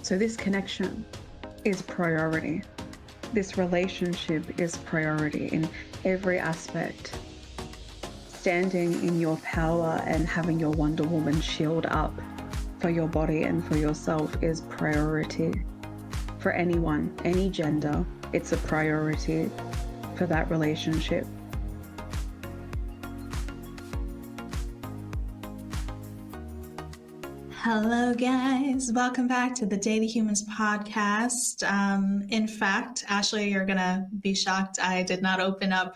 So this connection is priority. This relationship is priority in every aspect. Standing in your power and having your Wonder Woman shield up for your body and for yourself is priority. For anyone, any gender, it's a priority for that relationship. Hello guys, welcome back to the Daily Humans podcast. In fact, Ashley, you're gonna be shocked. I did not open up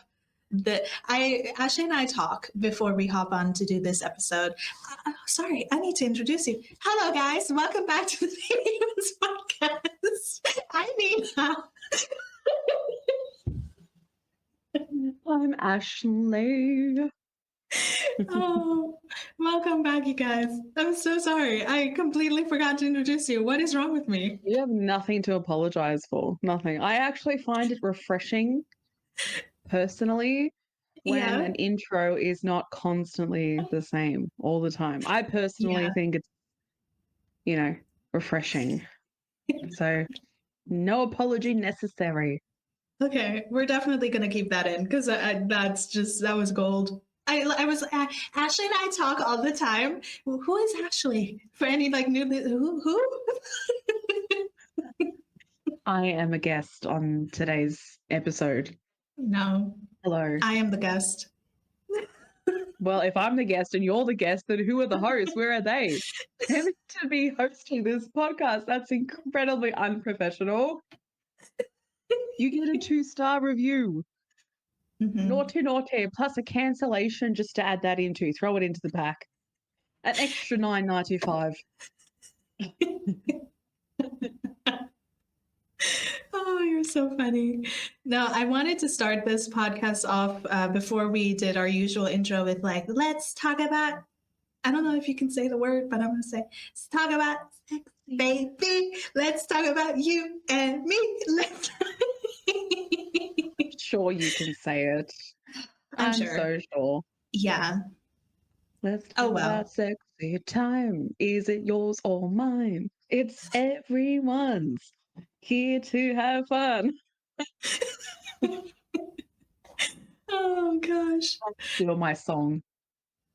Ashley and I talk before we hop on to do this episode. Sorry, I need to introduce you. Hello guys, welcome back to the Daily Humans podcast. I'm Nina. I'm Ashley. Oh, welcome back, you guys. I'm so sorry. I completely forgot to introduce you. What is wrong with me? You have nothing to apologize for. Nothing. I actually find it refreshing, personally, when an intro is not constantly the same all the time. I personally think it's, refreshing. So no apology necessary. Okay, we're definitely going to keep that in because that was gold. I was Ashley and I talk all the time. Who is Ashley? For any new who? I am a guest on today's episode. No. Hello. I am the guest. Well, if I'm the guest and you're the guest, then who are the hosts? Where are they? They're meant to be hosting this podcast. That's incredibly unprofessional. You get a 2-star review. Mm-hmm. Naughty, plus a cancellation just to add that into. Throw it into the pack. An extra $9.95. Oh, you're so funny. No, I wanted to start this podcast off before we did our usual intro with let's talk about, I don't know if you can say the word, but I'm going to say, let's talk about sex, baby. Let's talk about you and me. Sure you can say it. I'm sure. so sure. Yeah. Let's talk about sexy time. Is it yours or mine? It's everyone's. Here to have fun. Oh, gosh. Steal my song.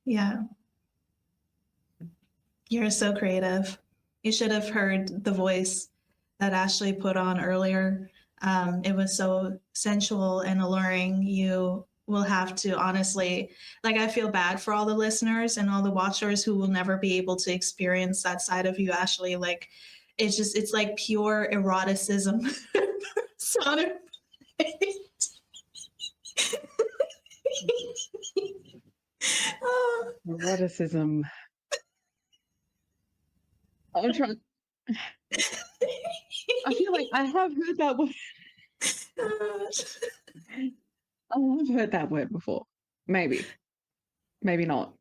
Yeah. You're so creative. You should have heard the voice that Ashley put on earlier. It was so sensual and alluring. You will have to honestly, I feel bad for all the listeners and all the watchers who will never be able to experience that side of you, Ashley. It's like pure eroticism. Eroticism. I'm trying. I feel like I have heard that word. I've heard that word before. Maybe not.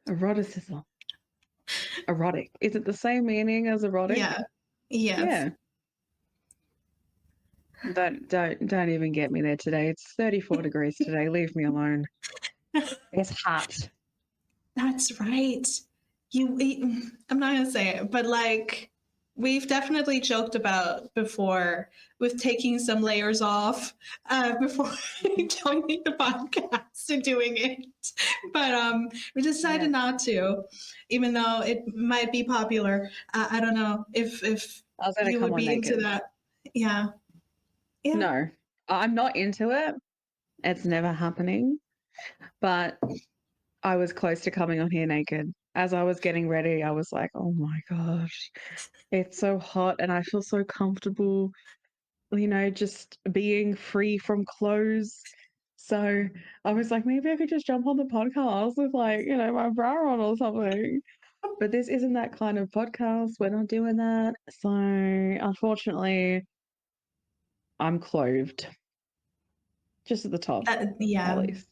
Eroticism. Erotic. Is it the same meaning as erotic? Yeah. Yes. Yeah. Don't even get me there today. It's 34 degrees today. Leave me alone. It's hot. That's right. I'm not gonna say it, but we've definitely joked about before with taking some layers off before joining the podcast and doing it. But we decided not to, even though it might be popular. I don't know if you would be into that. Yeah. No, I'm not into it. It's never happening. But I was close to coming on here naked. As I was getting ready, I was like, oh my gosh, it's so hot and I feel so comfortable, just being free from clothes. So I was like, maybe I could just jump on the podcast with my bra on or something. But this isn't that kind of podcast. We're not doing that. So unfortunately, I'm clothed. Just at the top. At least.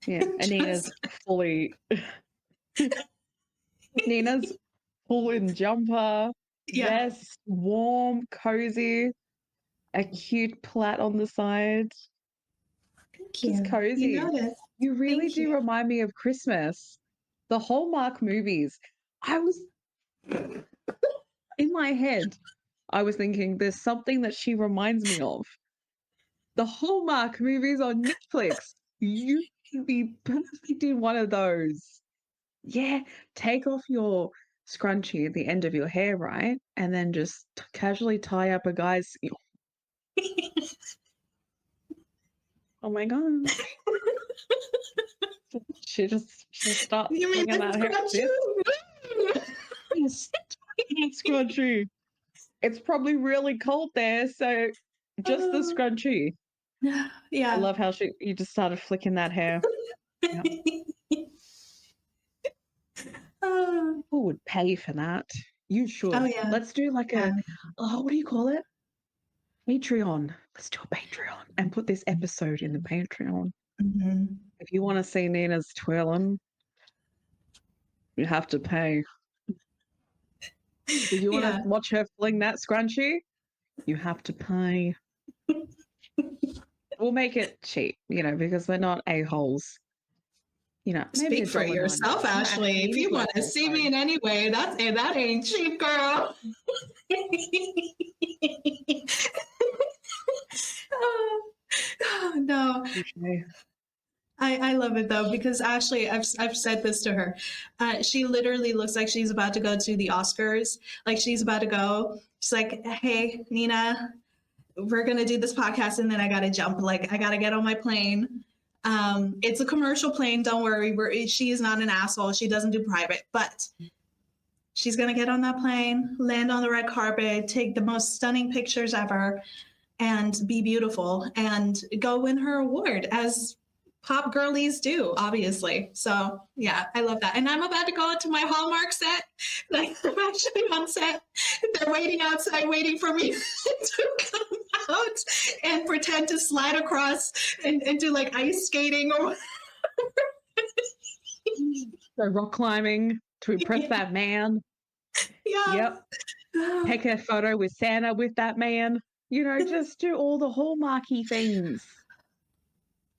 Yeah. And Nina's fully... Nina's full in jumper, vest, warm, cozy, a cute plait on the side. Thank you. Just cozy. You really do remind me of Christmas. The Hallmark movies. I was in my head. I was thinking there's something that she reminds me of. The Hallmark movies on Netflix. You could be perfect in one of those. Yeah, take off your scrunchie at the end of your hair, right? And then just casually tie up a guy's. Oh my God. She'll start You mean swinging that hair. Yes, scrunchie. It's probably really cold there, so just the scrunchie. Yeah. I love how you just started flicking that hair. Yeah. People would pay for that. You should. Oh yeah. Let's do like what do you call it? Patreon. Let's do a Patreon and put this episode in the Patreon. Mm-hmm. If you want to see Nina's twirling, you have to pay. If you want to watch her fling that scrunchie, you have to pay. We'll make it cheap, because we're not a-holes. Maybe Speak for yourself, Ashley. If you want to see me in any way, that ain't cheap, girl. No. Okay. I love it though, because Ashley, I've said this to her. She literally looks like she's about to go to the Oscars. Like she's about to go. She's like, "Hey, Nina, we're gonna do this podcast, and then I gotta jump. Like I gotta get on my plane. It's a commercial plane. Don't worry. She is not an asshole. She doesn't do private, but she's gonna get on that plane, land on the red carpet, take the most stunning pictures ever, and be beautiful, and go win her award as." Pop girlies do, obviously. So yeah, I love that. And I'm about to go into my Hallmark set. Like I'm actually on set. They're waiting outside, waiting for me to come out and pretend to slide across and do like ice skating or So rock climbing to impress that man. Yeah. Yep. Take a photo with Santa with that man. Just do all the Hallmarky things.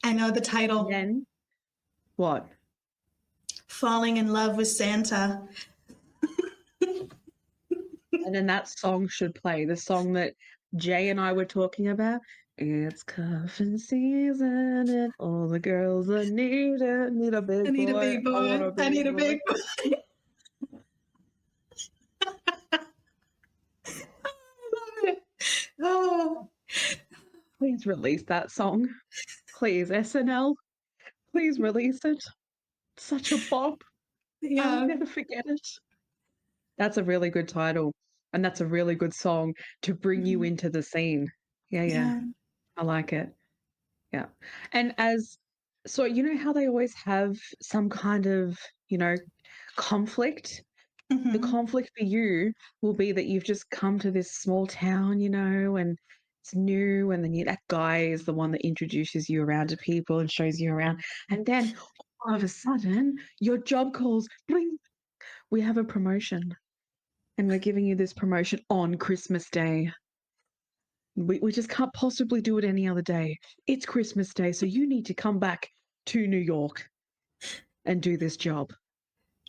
I know the title. And then what? Falling in Love with Santa. And then that song should play, the song that Jay and I were talking about. It's cuffing season and all the girls need a big boy. I need a big boy. I need a big boy. I love it. Oh. Please release that song. Please, SNL. Please release it. Such a bop. Yeah. I'll never forget it. That's a really good title. And that's a really good song to bring you into the scene. Yeah. I like it. Yeah. And so how they always have some kind of, conflict? Mm-hmm. The conflict for you will be that you've just come to this small town, and it's new, and then that guy is the one that introduces you around to people and shows you around. And then all of a sudden, your job calls, bling, we have a promotion. And we're giving you this promotion on Christmas Day. We just can't possibly do it any other day. It's Christmas Day, so you need to come back to New York and do this job.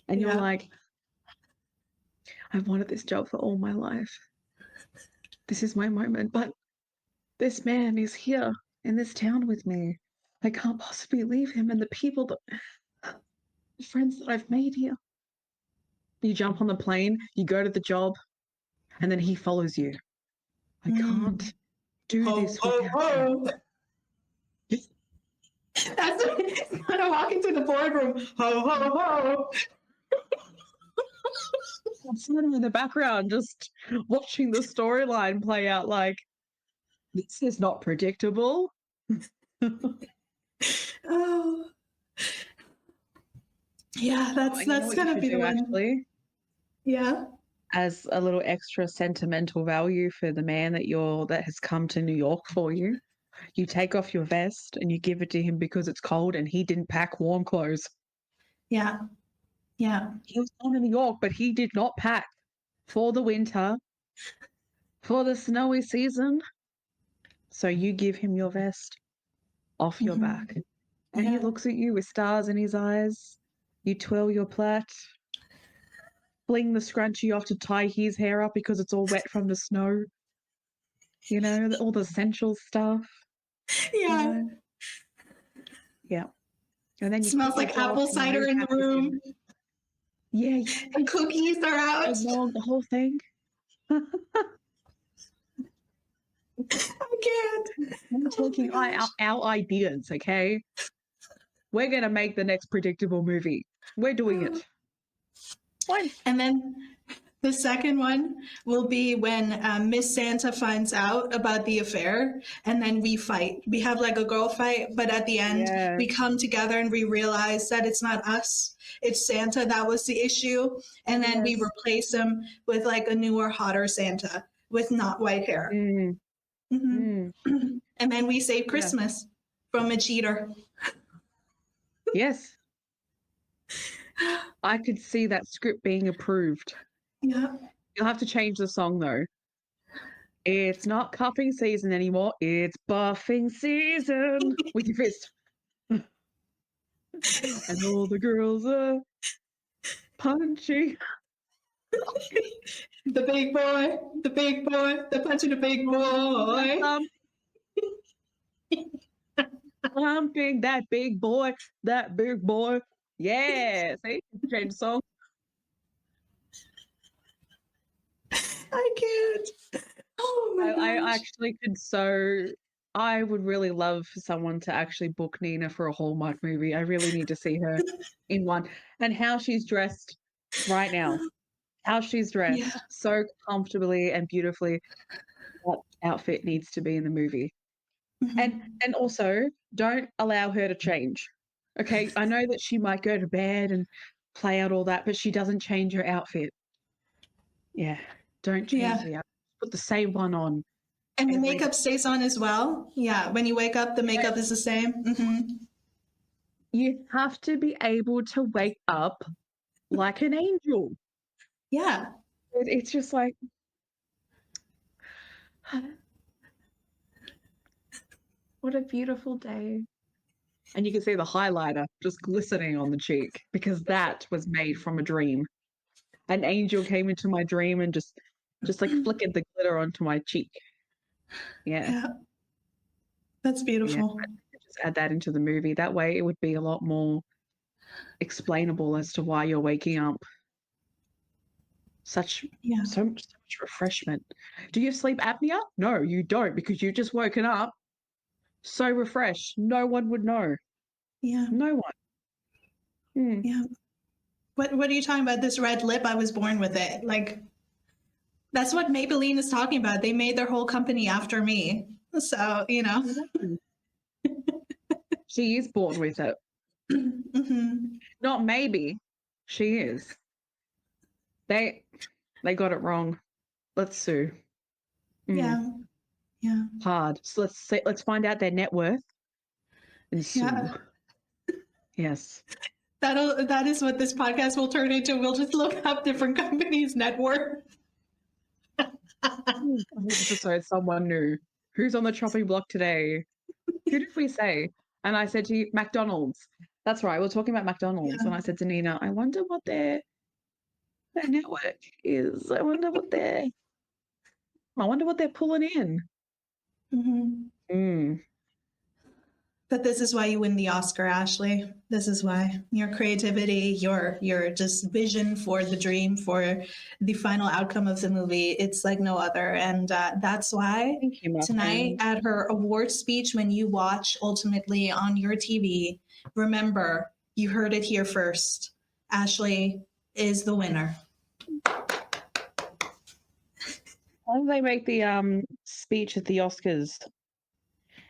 And you're like, I've wanted this job for all my life. This is my moment, but this man is here in this town with me. I can't possibly leave him and the friends that I've made here. You jump on the plane, you go to the job, and then he follows you. I can't do this without you. That's kind of walking through the boardroom. Ho, ho, ho. I'm sitting in the background just watching the storyline play out like, this is not predictable. Oh. Yeah, that's going to be the one. Actually, yeah. As a little extra sentimental value for the man that has come to New York for you, you take off your vest and you give it to him because it's cold and he didn't pack warm clothes. Yeah. Yeah. He was going to New York, but he did not pack for the winter, for the snowy season. So you give him your vest off your back. And he looks at you with stars in his eyes. You twirl your plait. fling the scrunchie off to tie his hair up because it's all wet from the snow. You know, all the sensual stuff. Yeah. You know? Yeah. And then you Smells like apple cider in the room. Yeah. The cookies are out. The whole thing. I can't. I'm talking our ideas, okay? We're going to make the next predictable movie. We're doing it. Fine. And then the second one will be when Miss Santa finds out about the affair, and then we fight. We have like a girl fight, but at the end, we come together and we realize that it's not us. It's Santa that was the issue. And then we replace him with like a newer, hotter Santa with not white hair. And then we save Christmas from a cheater. Yes. I could see that script being approved. Yeah. You'll have to change the song though. It's not cuffing season anymore. It's buffing season with your fist. And all the girls are punchy. The big boy, they're punching the big boy. Pumping that big boy. Yeah, see, change the song. I can't. Oh my gosh. I actually could I would really love for someone to actually book Nina for a Hallmark movie. I really need to see her in one. And how she's dressed right now. How she's dressed so comfortably and beautifully. That outfit needs to be in the movie. And also, don't allow her to change. Okay, I know that she might go to bed and play out all that, but she doesn't change her outfit. Yeah, don't change the outfit. Put the same one on. And the makeup stays on as well. Yeah, when you wake up, the makeup is the same. You have to be able to wake up like an angel. Yeah. It's just like... What a beautiful day. And you can see the highlighter just glistening on the cheek because that was made from a dream. An angel came into my dream and just like flickered the glitter onto my cheek. Yeah. That's beautiful. Yeah, just add that into the movie. That way it would be a lot more explainable as to why you're waking up. So much refreshment. Do you have sleep apnea? No, you don't, because you've just woken up so refreshed. No one would know. Yeah. No one. Yeah. What are you talking about? This red lip, I was born with it. Like, that's what Maybelline is talking about. They made their whole company after me. So, you know. She is born with it. Not maybe. She is. They got it wrong. Let's sue. Yeah. Hard. So let's find out their net worth and sue. Yes. That is what this podcast will turn into. We'll just look up different companies' net worth. Episode, someone new. Who's on the chopping block today? Who did we say? And I said to you, McDonald's. That's right. We're talking about McDonald's. And I said to Nina, I wonder what their network is. I wonder what they're pulling in. But this is why you win the Oscar, Ashley. This is why. Your creativity, your just vision for the dream, for the final outcome of the movie, it's like no other. And that's why tonight at her award speech, when you watch ultimately on your TV, remember, you heard it here first. Ashley is the winner. Why don't they make the speech at the Oscars?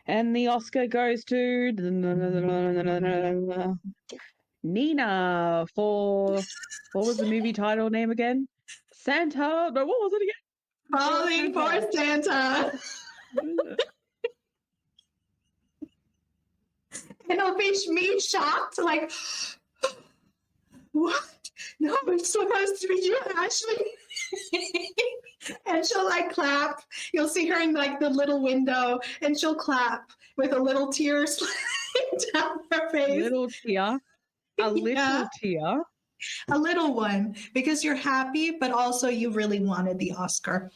And the Oscar goes to Nina for, what was the movie title name again? Santa. No, what was it again? Falling for Santa. And it'll be me shocked, like, what? No, it's supposed to be you, Ashley. And she'll like clap. You'll see her in like the little window, and she'll clap with a little tear sliding down her face. A little tear. A little one, because you're happy, but also you really wanted the Oscar.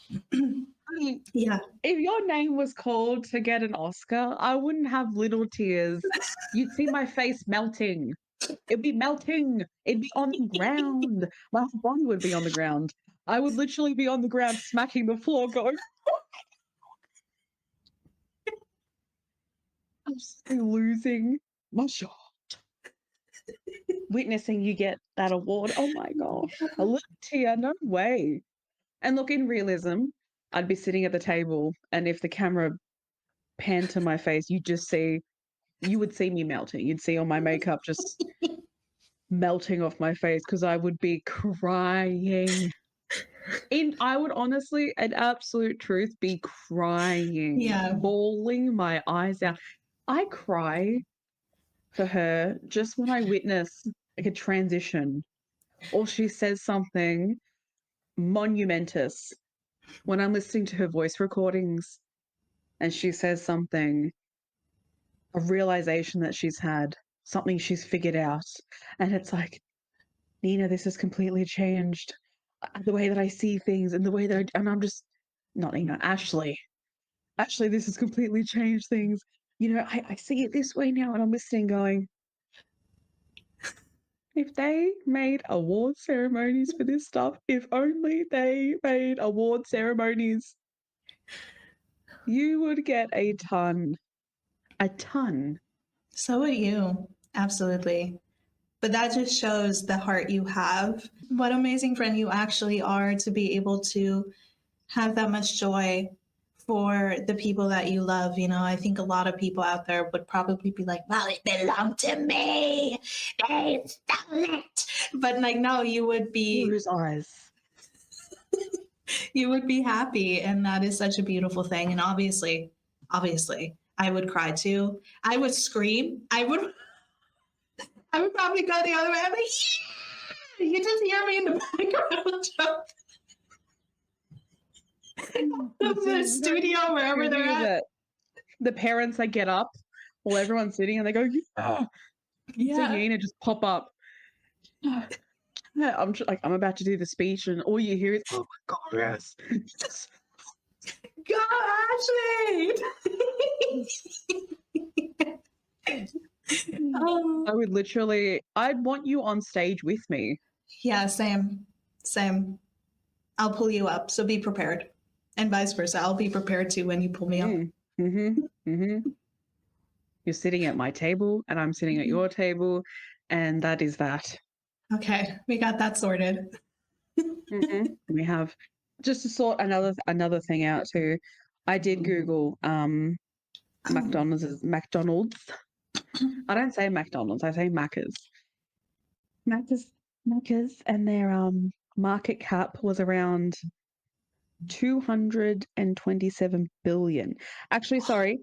Yeah. If your name was called to get an Oscar, I wouldn't have little tears. You'd see my face melting. It'd be melting. It'd be on the ground. My whole body would be on the ground. I would literally be on the ground smacking the floor going, I'm so losing my shot. Witnessing you get that award. Oh my gosh. A little tear, no way. And look, in realism, I'd be sitting at the table, and if the camera panned to my face, you would see me melting. You'd see all my makeup just melting off my face because I would be crying. I would honestly, an absolute truth, be crying, bawling my eyes out. I cry for her just when I witness like a transition, or she says something monumentous. When I'm listening to her voice recordings and she says something, a realization that she's had, something she's figured out, and it's like, Nina, this has completely changed the way that I see things and the way that and I'm just, not Nina, Ashley, this has completely changed things. You know, I see it this way now, and I'm listening going, if they made award ceremonies for this stuff, if only they made award ceremonies, you would get a ton. A ton. So would you. Absolutely. But that just shows the heart you have. What amazing friend you actually are to be able to have that much joy for the people that you love. You know, I think a lot of people out there would probably be like, well, it belonged to me. They stole it. But like, no, you would be. Whose eyes? You would be happy. And that is such a beautiful thing. And obviously, I would cry too. I would scream. I would probably go the other way. I'm like, yeah! You just hear me in the background. The studio, wherever they're at. The parents that get up while everyone's sitting and they go, yeah. So Nina just pop up. I'm just, like, I'm about to do the speech, and all you hear is, oh my God, yes. Go, Ashley! I would literally, I'd want you on stage with me. Yeah, same. I'll pull you up, so be prepared. And vice versa. I'll be prepared too when you pull me up. You're sitting at my table, and I'm sitting at your table, and that is that. Okay, we got that sorted. We have, just to sort another thing out too. I did Google McDonald's. I don't say McDonald's. I say Macca's. Macca's, and their market cap was around 227 billion. Actually, sorry,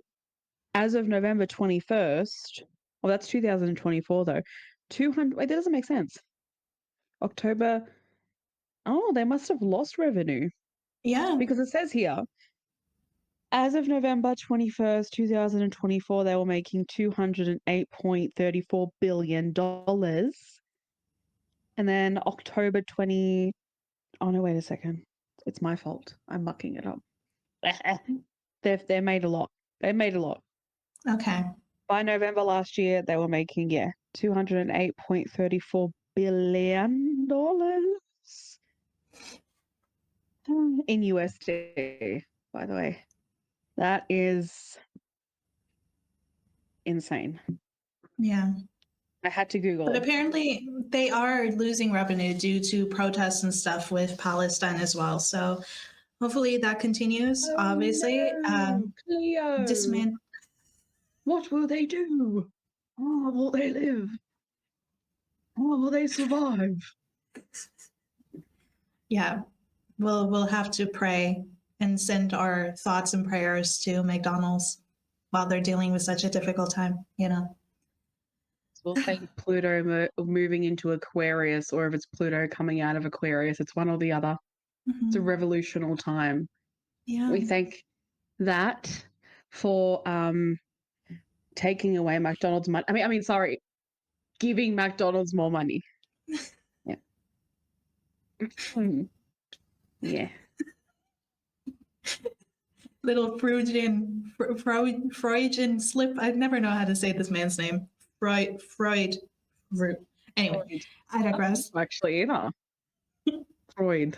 as of November 21st. Well, that's 2024 though. 200. Wait, that doesn't make sense. October. Oh, they must have lost revenue. Yeah. Because it says here, as of November 21st, 2024, they were making $208.34 billion. And then October 20. Oh, no, wait a second. It's my fault. I'm mucking it up. They made a lot. They made a lot. Okay. By November last year, they were making, $208.34 billion in USD, by the way. That is insane. Yeah. I had to Google But it. apparently they are losing revenue due to protests and stuff with Palestine as well. So hopefully that continues, obviously. Cleo. What will they do? Oh, will they live? Oh, will they survive? Yeah. We'll have to pray and send our thoughts and prayers to McDonald's while they're dealing with such a difficult time, you know. We'll say Pluto moving into Aquarius, or if it's Pluto coming out of Aquarius, it's one or the other. Mm-hmm. It's a revolutional time. Yeah. We thank that for taking away McDonald's money. Sorry, giving McDonald's more money. Yeah. Yeah. Little Freudian slip. I never know how to say this man's name. Freud. Anyway, Freud. I digress. Actually, either. Freud.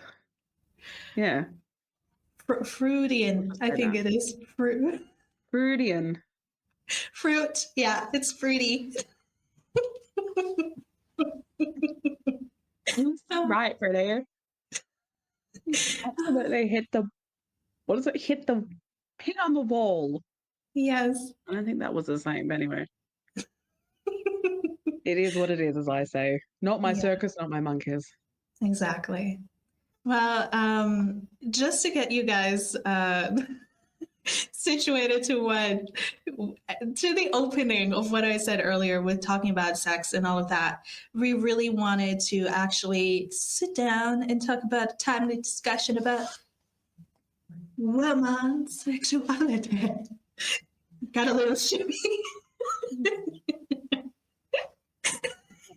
Yeah. Freudian, I think it is. Freudian. Fruit. Yeah, it's fruity. Right, Freddie. Absolutely hit the, what is it? Hit on the wall. Yes. I don't think that was the same, but anyway. It is what it is, as I say. Not my circus, not my monkeys. Exactly. Well, just to get you guys situated to the opening of what I said earlier with talking about sex and all of that, we really wanted to actually sit down and talk about a timely discussion about woman's sexuality. Got a little shimmy.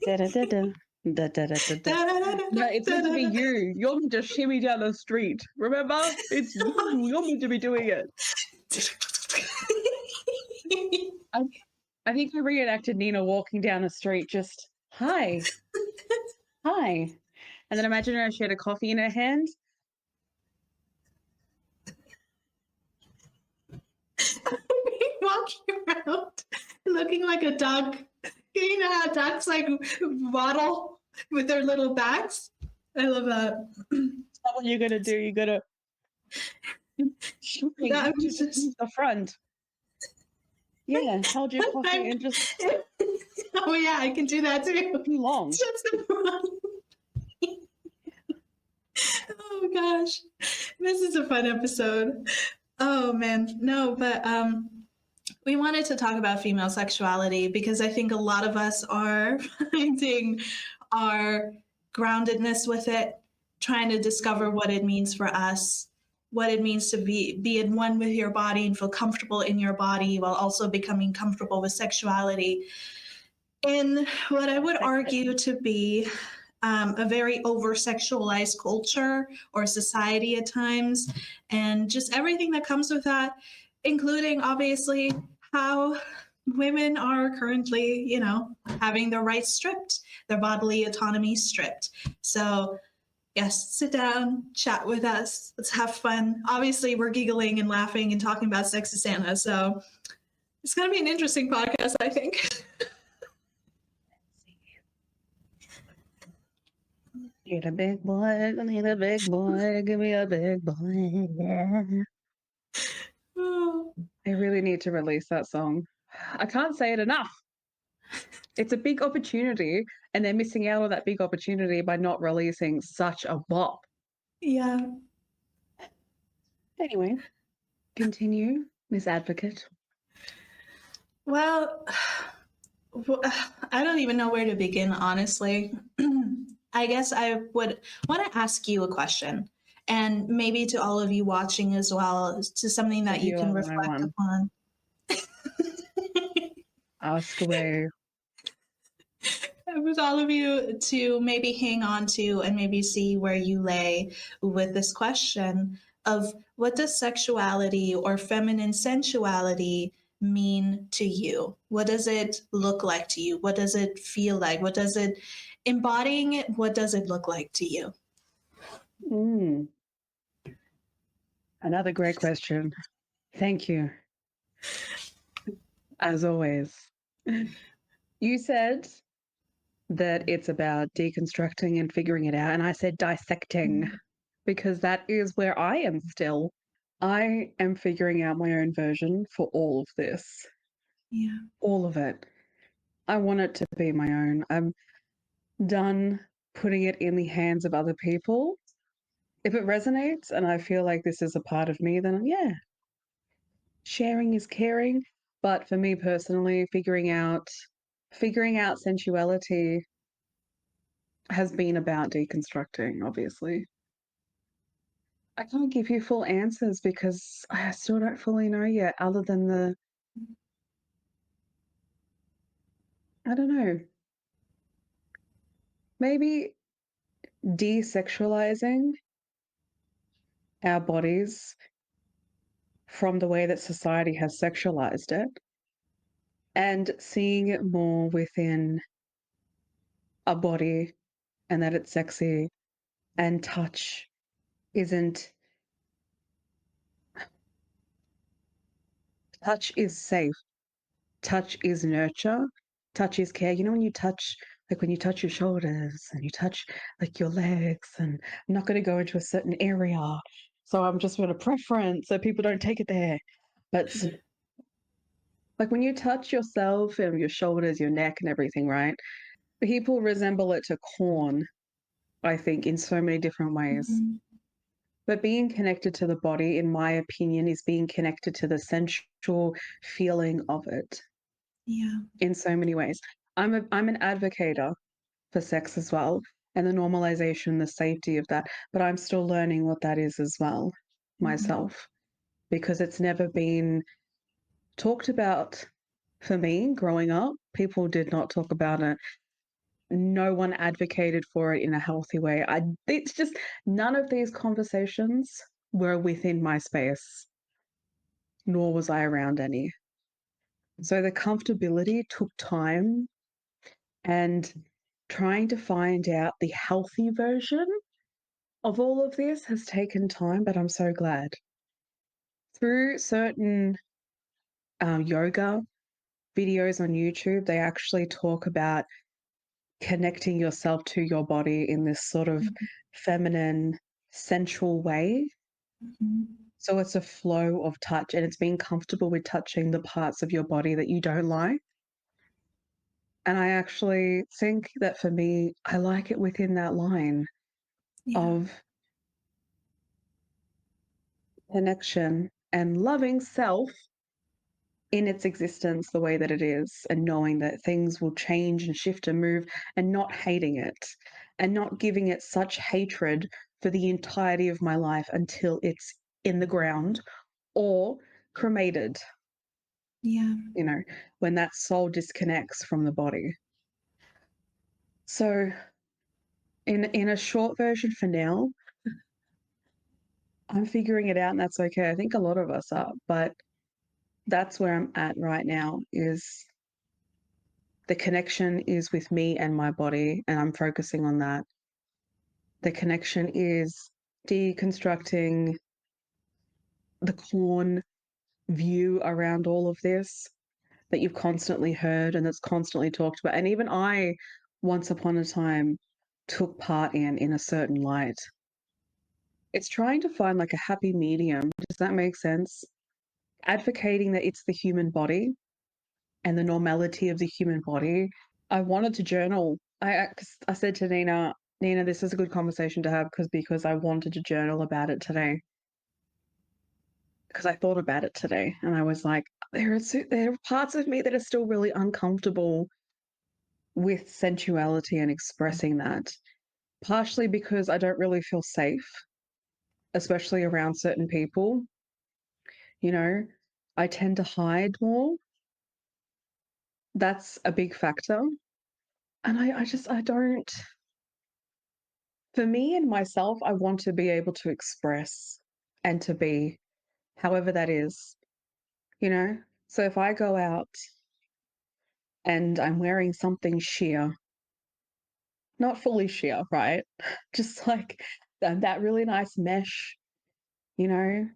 No, it's meant to be you. You're meant to shimmy down the street. Remember? It's you. You're meant to be doing it. I think I reenacted Nina walking down the street just, hi. Hi. And then imagine her, she had a coffee in her hand. Walking around looking like a duck. You know how ducks like waddle with their little backs? I love that. That's not what you're going to do. You're going to the front. Yeah, hold your coffee and just... Oh, yeah, I can do that too. Too long. Just the front. Oh, gosh. This is a fun episode. Oh, man. No, but we wanted to talk about female sexuality because I think a lot of us are finding our groundedness with it, trying to discover what it means for us, what it means to be in one with your body and feel comfortable in your body while also becoming comfortable with sexuality in what I would argue to be a very over-sexualized culture or society at times, and just everything that comes with that, including obviously how women are currently, having their rights stripped, their bodily autonomy stripped. So yes, sit down, chat with us. Let's have fun. Obviously, we're giggling and laughing and talking about Sexy Santa. So it's going to be an interesting podcast, I think. Need a big boy, need a big boy, give me a big boy, yeah. I really need to release that song. I can't say it enough. It's a big opportunity, and they're missing out on that big opportunity by not releasing such a bop. Yeah. Anyway, continue, Miss Advocate. Well, I don't even know where to begin, honestly. I guess I would want to ask you a question, and maybe to all of you watching as well, to something that you can reflect upon. Ask away. With all of you to maybe hang on to and maybe see where you lay with this question of what does sexuality or feminine sensuality mean to you? What does it look like to you? What does it feel like? What does it, embodying it, what does it look like to you? Another great question. Thank you. As always. You said that it's about deconstructing and figuring it out, and I said dissecting, because that is where I am still. I am figuring out my own version for all of this. Yeah. All of it. I want it to be my own. I'm done putting it in the hands of other people. If it resonates and I feel like this is a part of me, then yeah, sharing is caring. But for me personally, figuring out sensuality has been about deconstructing, obviously. I can't give you full answers because I still don't fully know yet, other than I don't know. Maybe desexualizing our bodies from the way that society has sexualized it and seeing it more within a body and that it's sexy and touch isn't touch is safe, touch is nurture, touch is care. You know, when you touch, like when you touch your shoulders and you touch like your legs, and I'm not going to go into a certain area, so I'm just going to preference so people don't take it there. But like when you touch yourself and your shoulders, your neck and everything, right? People resemble it to corn, I think, in so many different ways. Mhm. But being connected to the body, in my opinion, is being connected to the sensual feeling of it Yeah. in so many ways. I'm an advocator for sex as well, and the normalization, the safety of that. But I'm still learning what that is as well Mhm. myself, because it's never been talked about for me growing up. People did not talk about it. No one advocated for it in a healthy way. It's just none of these conversations were within my space, nor was I around any. So the comfortability took time, and trying to find out the healthy version of all of this has taken time, but I'm so glad. Through certain yoga videos on YouTube, they actually talk about connecting yourself to your body in this sort of Mhm. feminine, sensual way. Mhm. So it's a flow of touch, and it's being comfortable with touching the parts of your body that you don't like. And I actually think that for me, I like it within that line Yeah. of connection and loving self in its existence the way that it is, and knowing that things will change and shift and move, and not hating it and not giving it such hatred for the entirety of my life until it's in the ground or cremated, Yeah. you know, when that soul disconnects from the body. So in a short version for now, I'm figuring it out, and that's okay. I think a lot of us are, but that's where I'm at right now, is the connection is with me and my body, and I'm focusing on that. The connection is deconstructing the corn view around all of this that you've constantly heard and that's constantly talked about. And even I, once upon a time, took part in a certain light. It's trying to find like a happy medium. Does that make sense? Advocating that it's the human body and the normality of the human body. I wanted to journal. I said to Nina, this is a good conversation to have because I wanted to journal about it today. Because I thought about it today, and I was like, there are parts of me that are still really uncomfortable with sensuality and expressing that. Partially because I don't really feel safe, especially around certain people. You know, I tend to hide more. That's a big factor. And I don't, for me and myself, I want to be able to express and to be however that is, you know? So if I go out and I'm wearing something sheer, not fully sheer, right? Just like that really nice mesh, you know?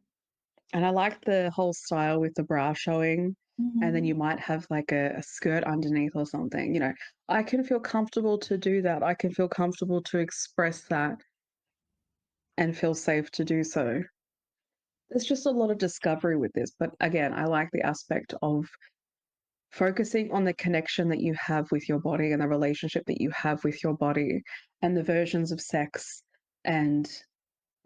And I like the whole style with the bra showing. And then you Mhm. might have like a skirt underneath or something, you know. I can feel comfortable to do that. I can feel comfortable to express that and feel safe to do so. There's just a lot of discovery with this. But again, I like the aspect of focusing on the connection that you have with your body and the relationship that you have with your body and the versions of sex and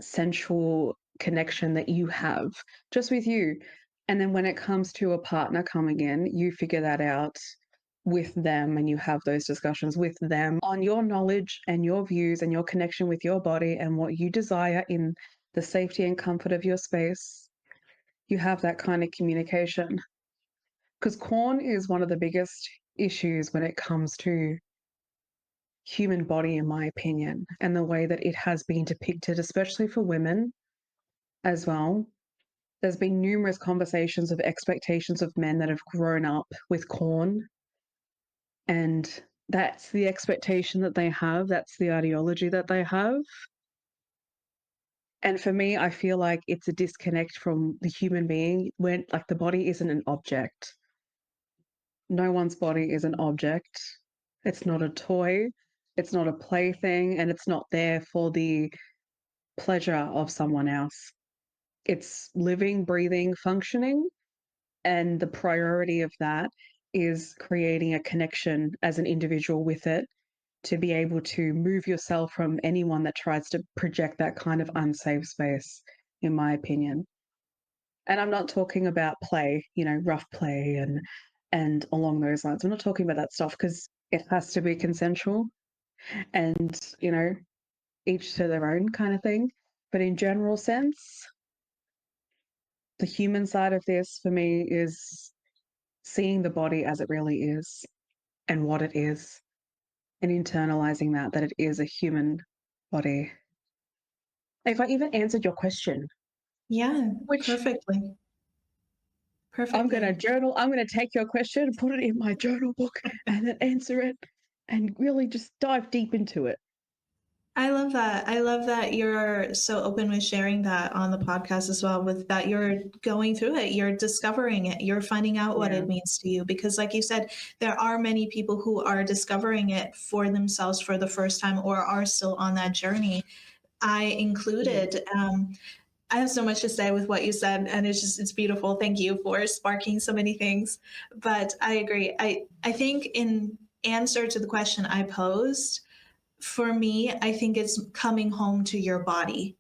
sensual connection that you have just with you. And then when it comes to a partner coming in, you figure that out with them and you have those discussions with them on your knowledge and your views and your connection with your body and what you desire in the safety and comfort of your space. You have that kind of communication. Because corn is one of the biggest issues when it comes to human body, in my opinion, and the way that it has been depicted, especially for women as well. There's been numerous conversations of expectations of men that have grown up with corn, and that's the expectation that they have. That's the ideology that they have. And for me, I feel like it's a disconnect from the human being when, like, the body isn't an object. No one's body is an object. It's not a toy. It's not a plaything, and it's not there for the pleasure of someone else. It's living, breathing, functioning. And the priority of that is creating a connection as an individual with it to be able to move yourself from anyone that tries to project that kind of unsafe space, in my opinion. And I'm not talking about play, rough play and along those lines. I'm not talking about that stuff because it has to be consensual and, each to their own kind of thing. But in general sense, the human side of this for me is seeing the body as it really is and what it is and internalizing that it is a human body. If I even answered your question, Yeah, which perfectly. I'm going to Perfectly. journal, I'm going to take your question and put it in my journal book and then answer it and really just dive deep into it. I love that. I love that you're so open with sharing that on the podcast as well, with that you're going through it, you're discovering it, you're finding out what Yeah. it means to you. Because, like you said, there are many people who are discovering it for themselves for the first time or are still on that journey. I included. I have so much to say with what you said, and it's beautiful. Thank you for sparking so many things. But I agree. I think in answer to the question I posed, for me, I think it's coming home to your body.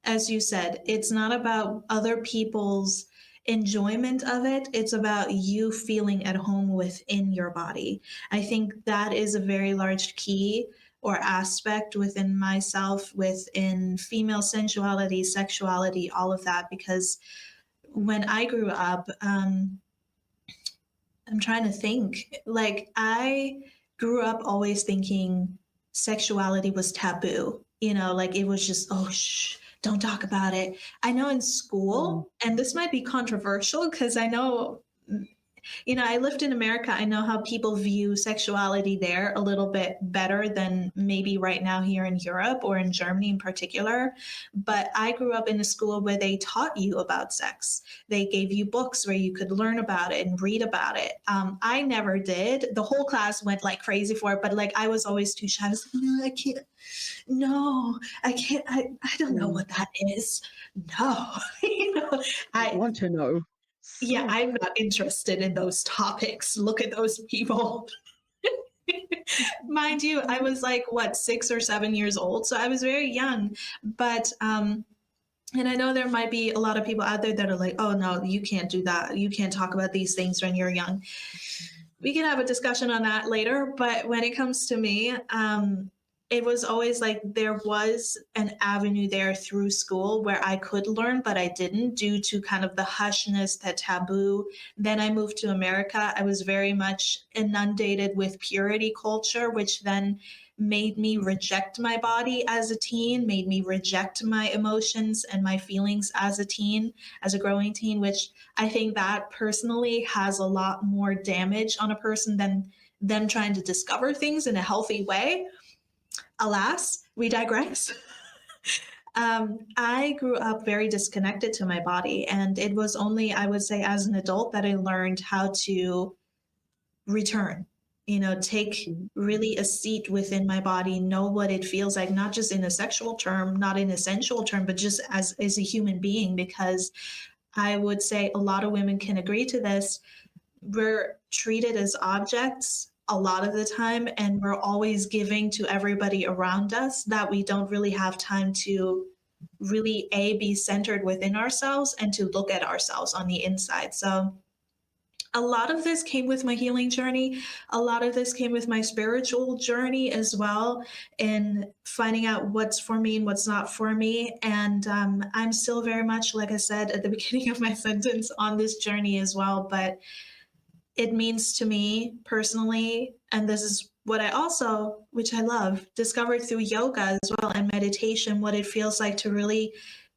As you said, it's not about other people's enjoyment of it, it's about you feeling at home within your body. I think that is a very large key or aspect within myself, within female sensuality, sexuality, all of that. Because when I grew up, I'm trying to think. Like, I grew up always thinking sexuality was taboo. Like it was just, oh, shh, don't talk about it. I know in Mm. school, and this might be controversial because I know I lived in America. I know how people view sexuality there a little bit better than maybe right now here in Europe or in Germany in particular. But I grew up in a school where they taught you about sex. They gave you books where you could learn about it and read about it. I never did. The whole class went like crazy for it, but like I was always too shy. I was like, no, I can't. No, I can't. I don't know Mm. what that is. No, I I want to know. yeah, So, I'm not interested in those topics. Look at those people. Mind you, I was like, what, 6 or 7 years old? So I was very young. But, and I know there might be a lot of people out there that are like, oh, no, you can't do that. You can't talk about these things when you're young. We can have a discussion on that later. But when it comes to me, it was always like there was an avenue there through school where I could learn, but I didn't due to kind of the hushness, the taboo. Then I moved to America. I was very much inundated with purity culture, which then made me reject my body as a teen, made me reject my emotions and my feelings as a teen, as a growing teen, which I think that personally has a lot more damage on a person than them trying to discover things in a healthy way. Alas, we digress. I grew up very disconnected to my body, and it was only, I would say, as an adult that I learned how to return, take mm, really a seat within my body, know what it feels like, not just in a sexual term, not in a sensual term, but just as a human being. Because I would say a lot of women can agree to this. We're treated as objects a lot of the time, and we're always giving to everybody around us that we don't really have time to really be centered within ourselves and to look at ourselves on the inside. So a lot of this came with my healing journey. A lot of this came with my spiritual journey as well, in finding out what's for me and what's not for me. And I'm still very much, like I said at the beginning of my sentence, on this journey as well. But it means to me personally, and this is what I also, which I love, discovered through yoga as well and meditation, what it feels like to really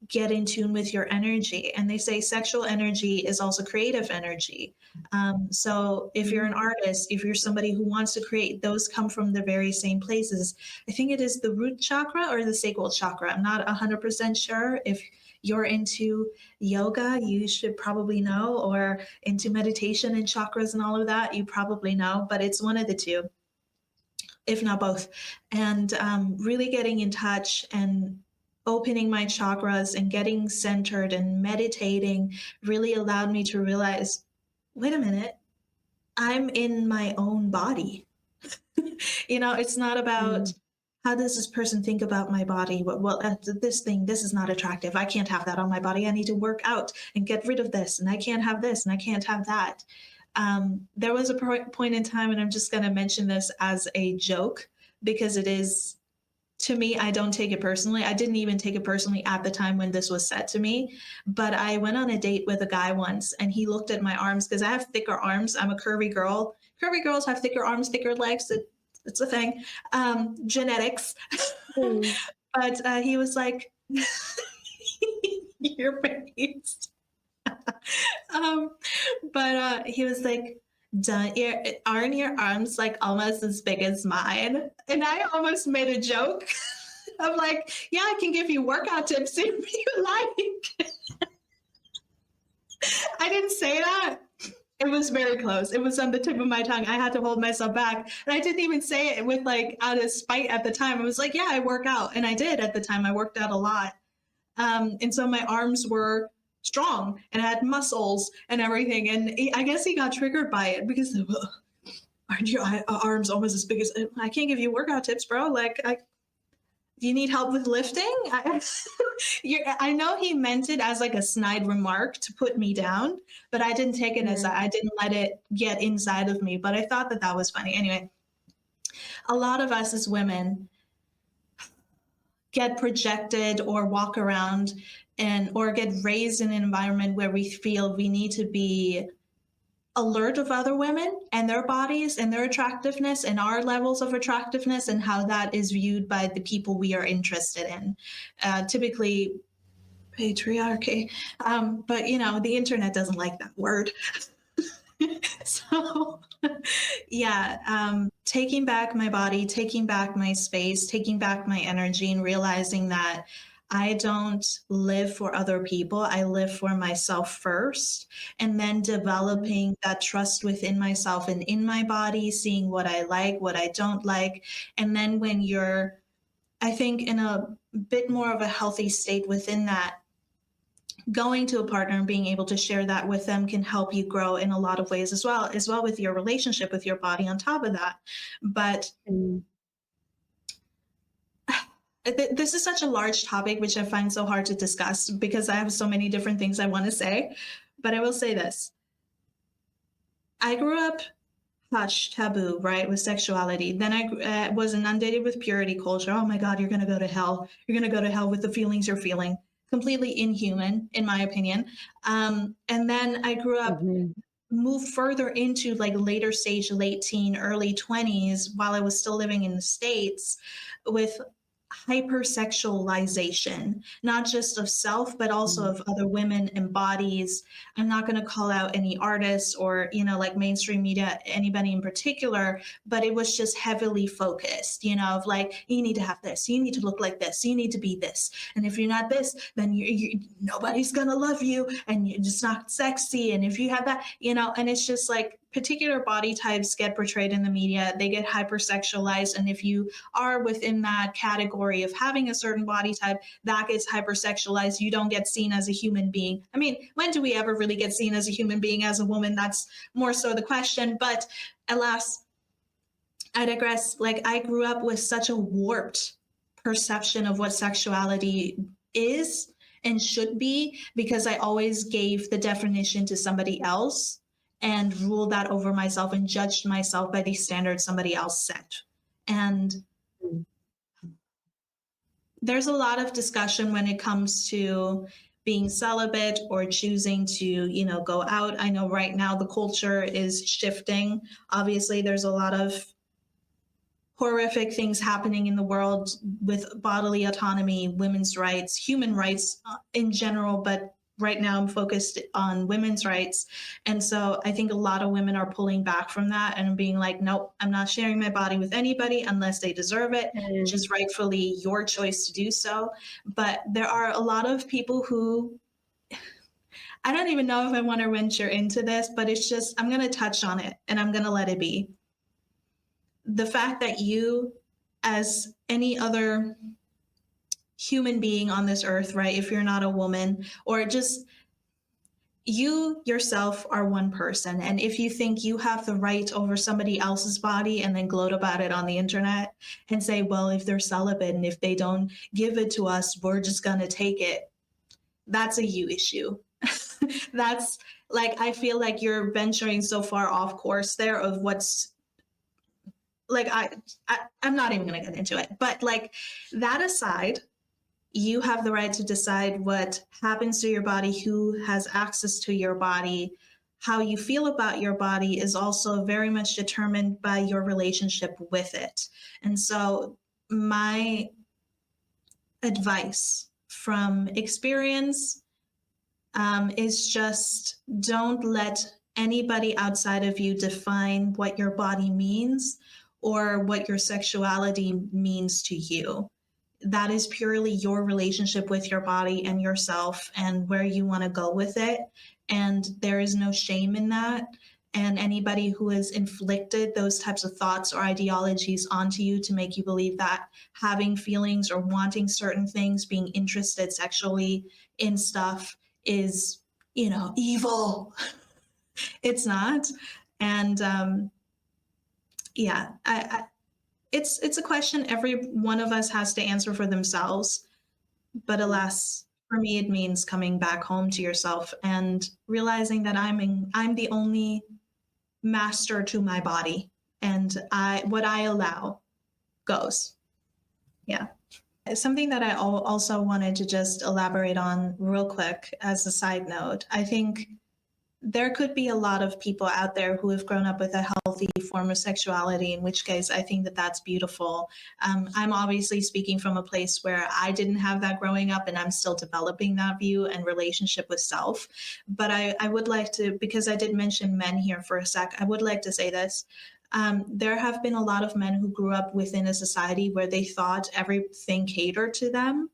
get in tune with your energy. And they say sexual energy is also creative energy. So if you're an artist, if you're somebody who wants to create, those come from the very same places. I think it is the root chakra or the sacral chakra. I'm not 100% sure. If you're into yoga, you should probably know, or into meditation and chakras and all of that, you probably know, but it's one of the two, if not both. And really getting in touch and opening my chakras and getting centered and meditating really allowed me to realize, wait a minute, I'm in my own body. It's not about how does this person think about my body? Well, this thing, this is not attractive. I can't have that on my body. I need to work out and get rid of this. And I can't have this and I can't have that. There was a point in time, and I'm just going to mention this as a joke because it is, to me, I don't take it personally. I didn't even take it personally at the time when this was said to me, but I went on a date with a guy once and he looked at my arms because I have thicker arms. I'm a curvy girl. Curvy girls have thicker arms, thicker legs. It's a thing. Genetics. But he was like, your face. But he was like, aren't your arms like almost as big as mine? And I almost made a joke. I'm like, yeah, I can give you workout tips if you like. I didn't say that. It was very close. It was on the tip of my tongue. I had to hold myself back. And I didn't even say it with like out of spite at the time. I was like, yeah, I work out. And I did at the time. I worked out a lot. And so my arms were strong and I had muscles and everything. And I guess he got triggered by it because aren't your arms almost as big as, I can't give you workout tips, bro. Like, do you need help with lifting? I know he meant it as like a snide remark to put me down, but I didn't take it as that. I didn't let it get inside of me, but I thought that was funny. Anyway, a lot of us as women get projected or walk around or get raised in an environment where we feel we need to be alert of other women and their bodies and their attractiveness and our levels of attractiveness and how that is viewed by the people we are interested in. Typically patriarchy. But the internet doesn't like that word. So yeah, taking back my body, taking back my space, taking back my energy, and realizing that I don't live for other people. I live for myself first, and then developing that trust within myself and in my body, seeing what I like, what I don't like. And then when you're, I think, in a bit more of a healthy state within that, going to a partner and being able to share that with them can help you grow in a lot of ways as well with your relationship with your body on top of that. But this is such a large topic, which I find so hard to discuss because I have so many different things I want to say. But I will say this. I grew up hush, taboo, right, with sexuality. Then I was inundated with purity culture. Oh my God, you're going to go to hell. You're going to go to hell with the feelings you're feeling. Completely inhuman, in my opinion. And then I grew up, moved further into like later stage, late teen, early 20s, while I was still living in the States, with hypersexualization, not just of self, but also of other women and bodies. I'm not going to call out any artists or, like mainstream media, anybody in particular, but it was just heavily focused, of like, you need to have this, you need to look like this, you need to be this. And if you're not this, then nobody's going to love you and you're just not sexy. And if you have that, and it's just like, particular body types get portrayed in the media, they get hypersexualized. And if you are within that category of having a certain body type, that gets hypersexualized. You don't get seen as a human being. I mean, when do we ever really get seen as a human being as a woman? That's more so the question. But alas, I digress. Like, I grew up with such a warped perception of what sexuality is and should be because I always gave the definition to somebody else and ruled that over myself and judged myself by these standards somebody else set. And there's a lot of discussion when it comes to being celibate or choosing to, go out. I know right now the culture is shifting. Obviously, there's a lot of horrific things happening in the world with bodily autonomy, women's rights, human rights in general, but right now I'm focused on women's rights. And so I think a lot of women are pulling back from that and being like, nope, I'm not sharing my body with anybody unless they deserve it, which is rightfully your choice to do so. But there are a lot of people who, I don't even know if I want to venture into this, but it's just, I'm going to touch on it and I'm going to let it be. The fact that you, as any other human being on this earth, right, if you're not a woman, or just you yourself are one person. And if you think you have the right over somebody else's body and then gloat about it on the internet and say, well, if they're celibate and if they don't give it to us, we're just going to take it. That's a you issue. That's like, I feel like you're venturing so far off course there of what's like, I'm not even going to get into it, but like that aside, you have the right to decide what happens to your body, who has access to your body. How you feel about your body is also very much determined by your relationship with it. And so my advice from experience is just don't let anybody outside of you define what your body means or what your sexuality means to you. That is purely your relationship with your body and yourself and where you want to go with it. And there is no shame in that. And anybody who has inflicted those types of thoughts or ideologies onto you to make you believe that having feelings or wanting certain things, being interested sexually in stuff is, you know, evil. It's not. And yeah, it's a question every one of us has to answer for themselves. But alas, for me, it means coming back home to yourself and realizing that I'm the only master to my body, and what I allow goes. Yeah. Something that I also wanted to just elaborate on real quick as a side note, I think there could be a lot of people out there who have grown up with a healthy form of sexuality, in which case I think that that's beautiful. I'm obviously speaking from a place where I didn't have that growing up and I'm still developing that view and relationship with self. But I would like to, because I did mention men here for a sec, I would like to say this. There have been a lot of men who grew up within a society where they thought everything catered to them,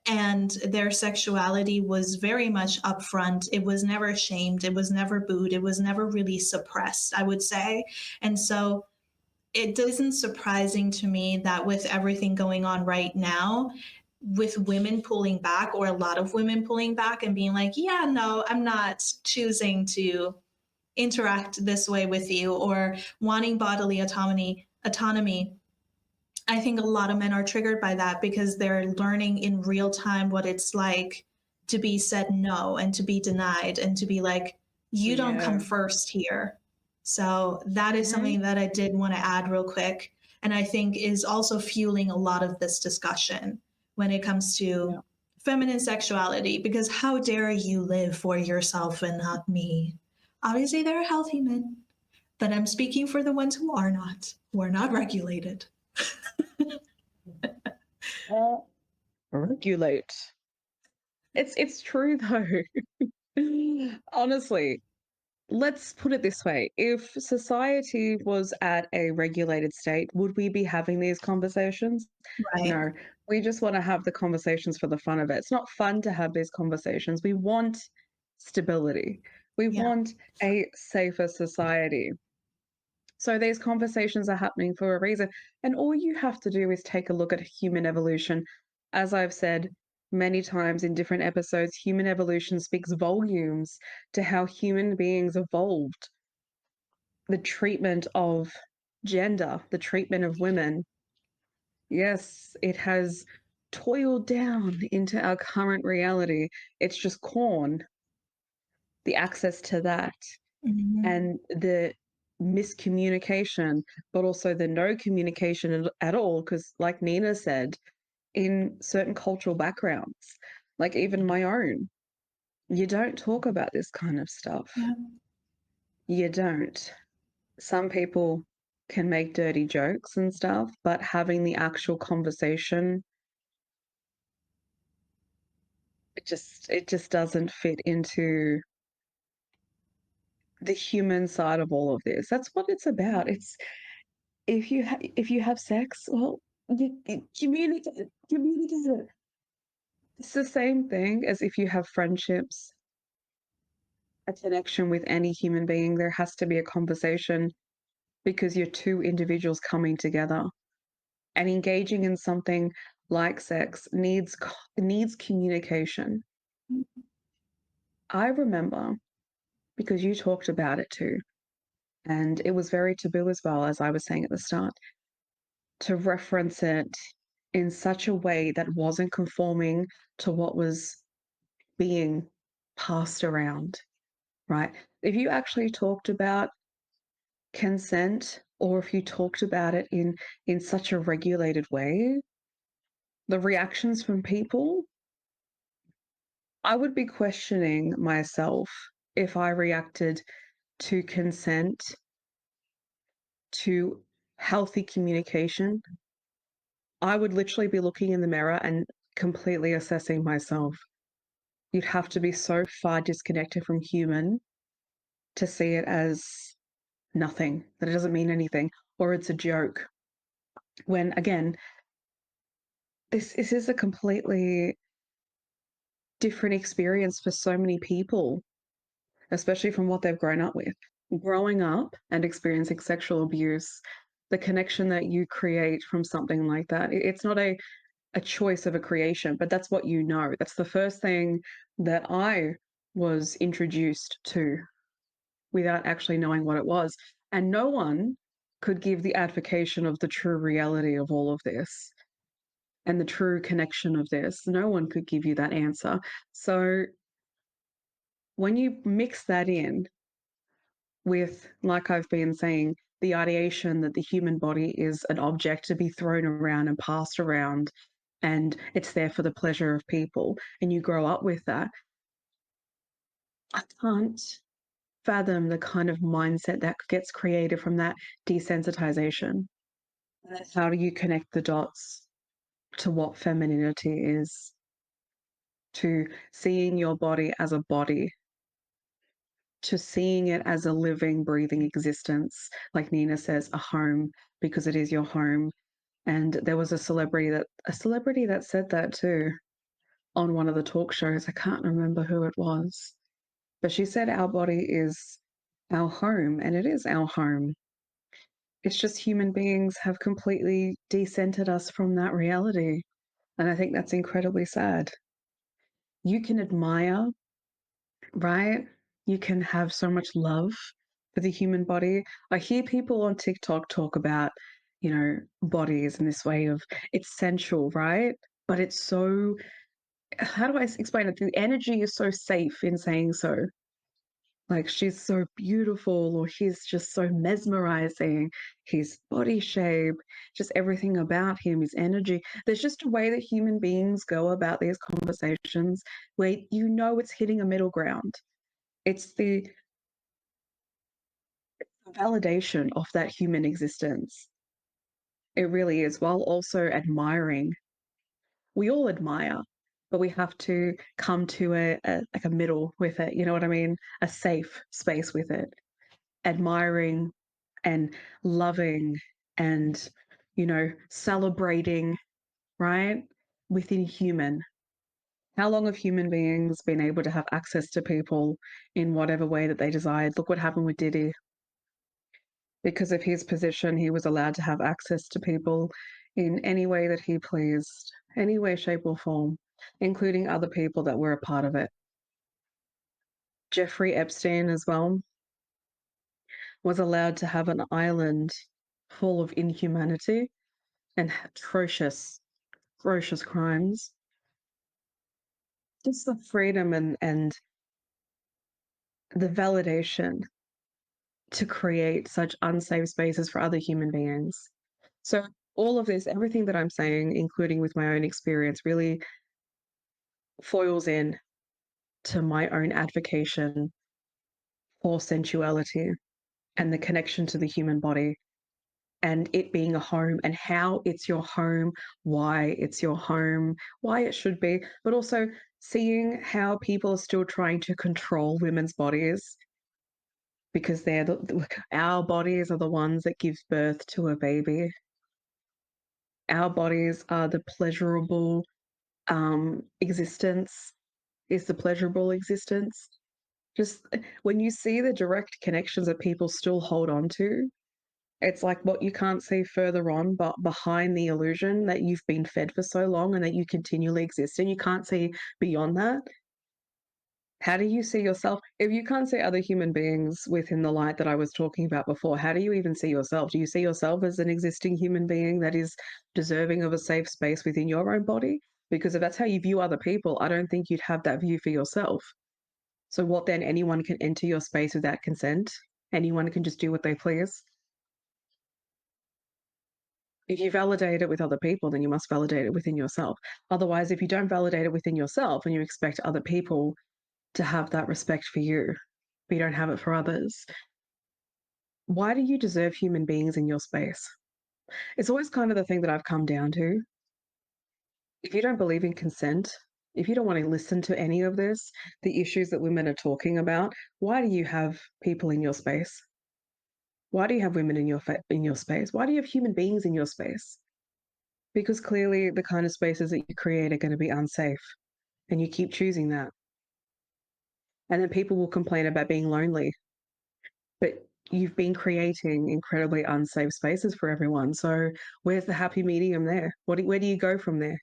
and their sexuality was very much upfront. It was never shamed. It was never booed. It was never really suppressed, I would say. And so it isn't surprising to me that with everything going on right now, with women pulling back, or a lot of women pulling back and being like, yeah, no, I'm not choosing to interact this way with you, or wanting bodily autonomy, I think a lot of men are triggered by that because they're learning in real time what it's like to be said no and to be denied and to be like, you don't come first here. So that is something that I did want to add real quick. And I think is also fueling a lot of this discussion when it comes to feminine sexuality, because how dare you live for yourself and not me? Obviously, there are healthy men, but I'm speaking for the ones who are not regulated. Regulate. It's true though. Honestly, let's put it this way. If society was at a regulated state, would we be having these conversations? Right. No, we just want to have the conversations for the fun of it. It's not fun to have these conversations. We want stability. We want a safer society. So these conversations are happening for a reason. And all you have to do is take a look at human evolution. As I've said many times in different episodes, human evolution speaks volumes to how human beings evolved. The treatment of gender, the treatment of women. Yes, it has toiled down into our current reality. It's just corn, the access to that. And the miscommunication, but also the no communication at all. Because, like Nina said, in certain cultural backgrounds, like even my own, you don't talk about this kind of stuff. Yeah. You don't. Some people can make dirty jokes and stuff, but having the actual conversation, it just doesn't fit into the human side of all of this. That's what it's about. It's if you have sex, well, you communicate it. It's the same thing as if you have friendships, a connection with any human being. There has to be a conversation because you're two individuals coming together, and engaging in something like sex needs communication. I remember because you talked about it too, and it was very taboo as well, as I was saying at the start, to reference it in such a way that wasn't conforming to what was being passed around, right? If you actually talked about consent, or if you talked about it in such a regulated way, the reactions from people, I would be questioning myself if I reacted to consent, to healthy communication. I would literally be looking in the mirror and completely assessing myself. You'd have to be so far disconnected from human to see it as nothing, that it doesn't mean anything, or it's a joke. When again, this is a completely different experience for so many people, especially from what they've grown up with. Growing up and experiencing sexual abuse, the connection that you create from something like that, it's not a choice of a creation, but that's what you know. That's the first thing that I was introduced to without actually knowing what it was. And no one could give the advocation of the true reality of all of this and the true connection of this. No one could give you that answer. So when you mix that in with, like I've been saying, the ideation that the human body is an object to be thrown around and passed around, and it's there for the pleasure of people, and you grow up with that, I can't fathom the kind of mindset that gets created from that desensitization. And then how do you connect the dots to what femininity is, to seeing your body as a body, to seeing it as a living, breathing existence, like Nina says, a home, because it is your home. And there was a celebrity that said that too on one of the talk shows. I can't remember who it was, but she said our body is our home, and it is our home. It's just human beings have completely decentered us from that reality. And I think that's incredibly sad. You can admire, right? You can have so much love for the human body. I hear people on TikTok talk about, bodies in this way of it's sensual, right? But it's so, how do I explain it? The energy is so safe in saying so. Like she's so beautiful, or he's just so mesmerizing. His body shape, just everything about him, his energy. There's just a way that human beings go about these conversations where it's hitting a middle ground. It's the validation of that human existence. It really is, while also admiring. We all admire, but we have to come to like a middle with it. You know what I mean? A safe space with it. Admiring and loving and, celebrating, right? Within human. How long have human beings been able to have access to people in whatever way that they desired? Look what happened with Diddy. Because of his position, he was allowed to have access to people in any way that he pleased, any way, shape, or form, including other people that were a part of it. Jeffrey Epstein, as well, was allowed to have an island full of inhumanity and atrocious, atrocious crimes. Just the freedom and the validation to create such unsafe spaces for other human beings. So all of this, everything that I'm saying, including with my own experience, really foils in to my own advocation for sensuality and the connection to the human body. and it being a home and how it's your home, why it's your home, why it should be, but also seeing how people are still trying to control women's bodies because our bodies are the ones that gives birth to a baby. Our bodies are the pleasurable existence, is the pleasurable existence. Just when you see the direct connections that people still hold on to, it's like what you can't see further on, but behind the illusion that you've been fed for so long and that you continually exist and you can't see beyond that. How do you see yourself? If you can't see other human beings within the light that I was talking about before, how do you even see yourself? Do you see yourself as an existing human being that is deserving of a safe space within your own body? Because if that's how you view other people, I don't think you'd have that view for yourself. So what then? Anyone can enter your space without consent? Anyone can just do what they please? If you validate it with other people, then you must validate it within yourself. Otherwise, if you don't validate it within yourself and you expect other people to have that respect for you, but you don't have it for others, why do you deserve human beings in your space? It's always kind of the thing that I've come down to. If you don't believe in consent, if you don't want to listen to any of this, the issues that women are talking about, why do you have people in your space? Why do you have women in your space? Why do you have human beings in your space? Because clearly the kind of spaces that you create are going to be unsafe, and you keep choosing that. And then people will complain about being lonely, but you've been creating incredibly unsafe spaces for everyone. So where's the happy medium there? Where do you go from there?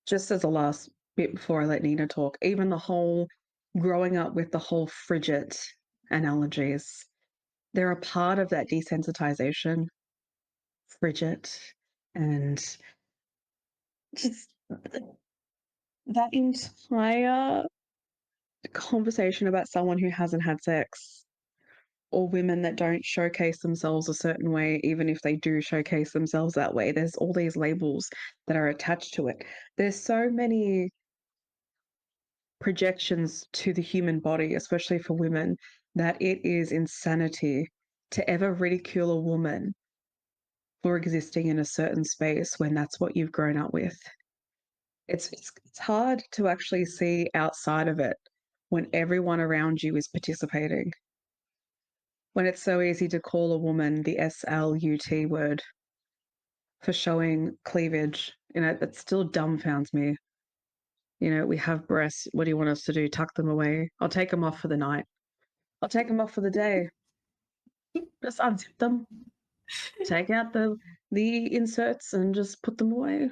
Just as a last bit before I let Nina talk, even the whole growing up with the whole frigid analogies, they're a part of that desensitization, frigid, and just that entire conversation about someone who hasn't had sex or women that don't showcase themselves a certain way, even if they do showcase themselves that way. There's all these labels that are attached to it. There's so many projections to the human body, especially for women, that it is insanity to ever ridicule a woman for existing in a certain space when that's what you've grown up with. It's hard to actually see outside of it when everyone around you is participating. When it's so easy to call a woman the SLUT word for showing cleavage, it still dumbfounds me. We have breasts. What do you want us to do? Tuck them away? I'll take them off for the night. I'll take them off for the day. Just unzip them, take out the inserts and just put them away.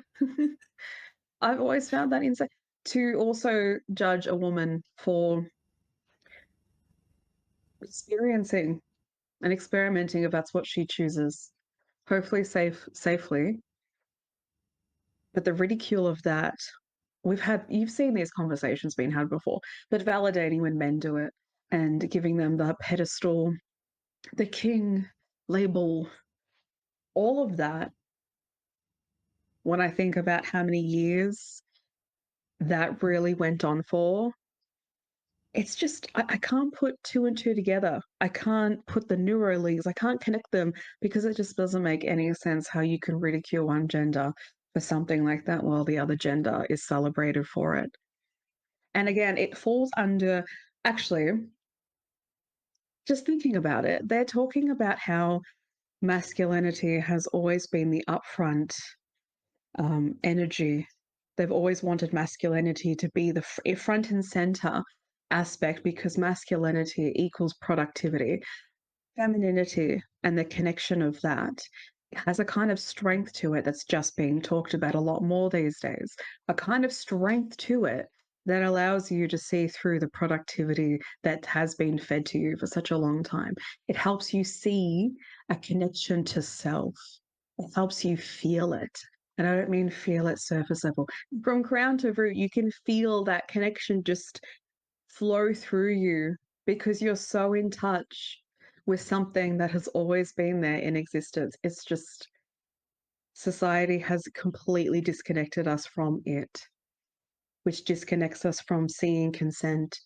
I've always found that insane. To also judge a woman for experiencing and experimenting if that's what she chooses, hopefully safely. But the ridicule of that, you've seen these conversations being had before, but validating when men do it and giving them the pedestal, the king label, all of that. When I think about how many years that really went on for, it's just, I can't put two and two together. I can't put the neuro links, I can't connect them because it just doesn't make any sense how you can ridicule one gender for something like that while the other gender is celebrated for it. And again, it falls under, actually, just thinking about it, they're talking about how masculinity has always been the upfront energy. They've always wanted masculinity to be the front and center aspect because masculinity equals productivity. Femininity and the connection of that has a kind of strength to it that's just being talked about a lot more these days. A kind of strength to it that allows you to see through the productivity that has been fed to you for such a long time. It helps you see a connection to self. It helps you feel it. And I don't mean feel at surface level. From crown to root, you can feel that connection just flow through you because you're so in touch with something that has always been there in existence. It's just society has completely disconnected us from it, which disconnects us from seeing consent,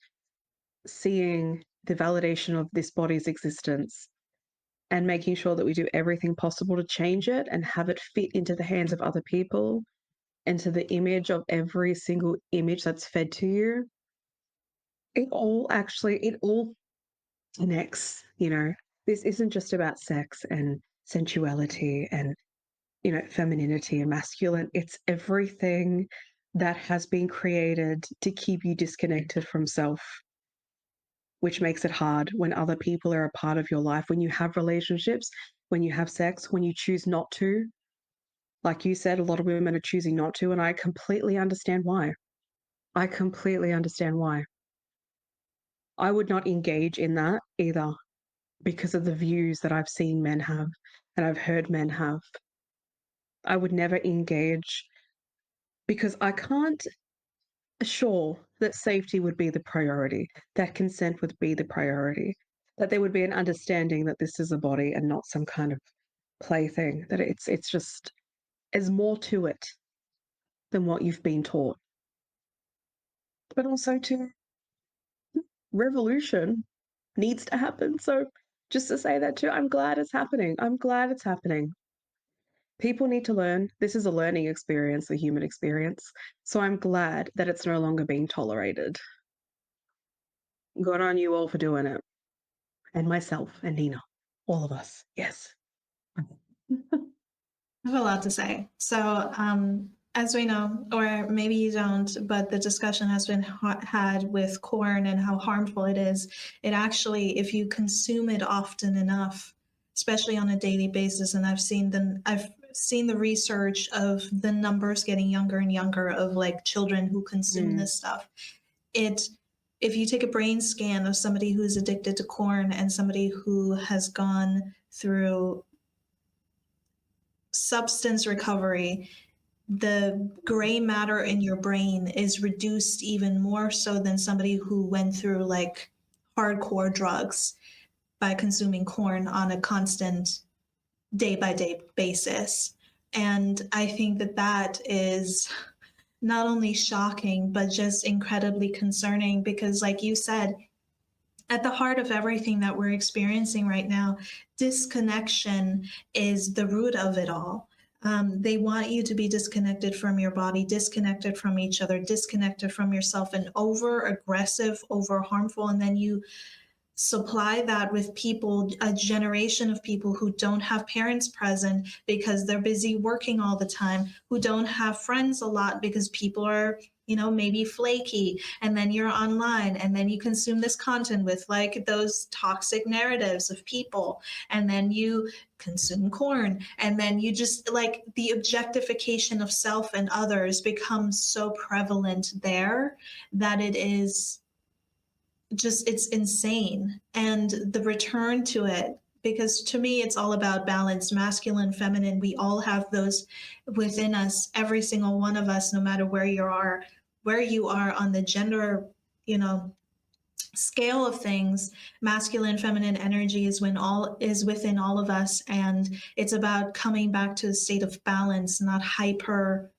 seeing the validation of this body's existence, and making sure that we do everything possible to change it and have it fit into the hands of other people, into the image of every single image that's fed to you, it all connects, you know. This isn't just about sex and sensuality and, you know, femininity and masculine. It's everything that has been created to keep you disconnected from self, which makes it hard when other people are a part of your life, when you have relationships, when you have sex, when you choose not to. Like you said, a lot of women are choosing not to, and I completely understand why. I completely understand why. I would not engage in that either because of the views that I've seen men have and I've heard men have. I would never engage because I can't assure that safety would be the priority, that consent would be the priority, that there would be an understanding that this is a body and not some kind of plaything, that it's just, there's more to it than what you've been taught. But also to revolution needs to happen. So just to say that too, I'm glad it's happening. I'm glad it's happening. People need to learn. This is a learning experience, a human experience. So I'm glad that it's no longer being tolerated. Good on you all for doing it. And myself and Nina. All of us. Yes. I have a lot to say. So, as we know, or maybe you don't, but the discussion has been had with corn and how harmful it is. It actually, if you consume it often enough, especially on a daily basis, and I've seen the research of the numbers getting younger and younger of like children who consume this stuff. If you take a brain scan of somebody who's addicted to corn and somebody who has gone through substance recovery, the gray matter in your brain is reduced even more so than somebody who went through like hardcore drugs by consuming corn on a constant day by day basis. And I think that is not only shocking, but just incredibly concerning because, like you said, at the heart of everything that we're experiencing right now, disconnection is the root of it all. They want you to be disconnected from your body, disconnected from each other, disconnected from yourself, and over aggressive, over harmful. And then you supply that with people, a generation of people who don't have parents present because they're busy working all the time, who don't have friends a lot because people are, you know, maybe flaky. And then you're online and then you consume this content with like those toxic narratives of people. And then you consume corn. And then you just like the objectification of self and others becomes so prevalent there that it is just, it's insane. And the return to it, because to me it's all about balance, masculine, feminine. We all have those within us, every single one of us, no matter where you are on the gender, you know, scale of things. Masculine, feminine energy is within all of us, and it's about coming back to a state of balance, not hyper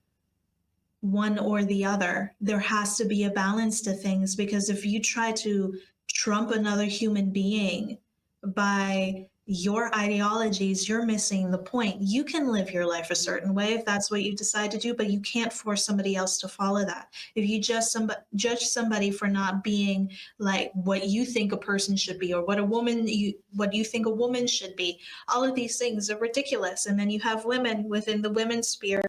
one or the other. There has to be a balance to things, because if you try to trump another human being by your ideologies, you're missing the point. You can live your life a certain way if that's what you decide to do, but you can't force somebody else to follow that. If you judge somebody for not being like what you think a person should be, or what you think a woman should be, all of these things are ridiculous. And then you have women within the women's sphere.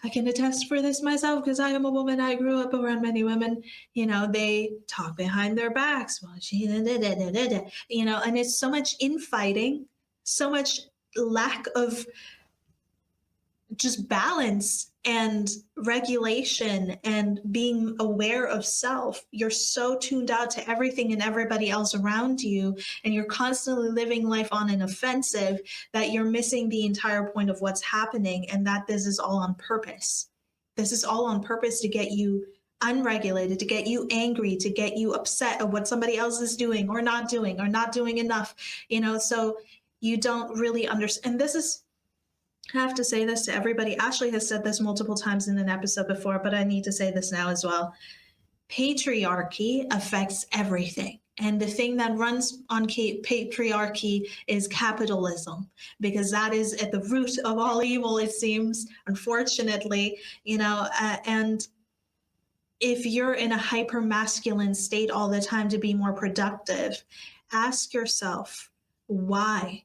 I can attest for this myself because I am a woman. I grew up around many women. You know, they talk behind their backs. Well, you know, and it's so much infighting, so much lack of just balance and regulation and being aware of self. You're so tuned out to everything and everybody else around you, and you're constantly living life on an offensive, that you're missing the entire point of what's happening, and that this is all on purpose. This is all on purpose to get you unregulated, to get you angry, to get you upset at what somebody else is doing or not doing enough, you know. So you don't really understand. And this is, I have to say this to everybody. Ashley has said this multiple times in an episode before, but I need to say this now as well. Patriarchy affects everything. And the thing that runs on patriarchy is capitalism, because that is at the root of all evil, it seems, unfortunately, and if you're in a hyper masculine state all the time to be more productive, ask yourself, why?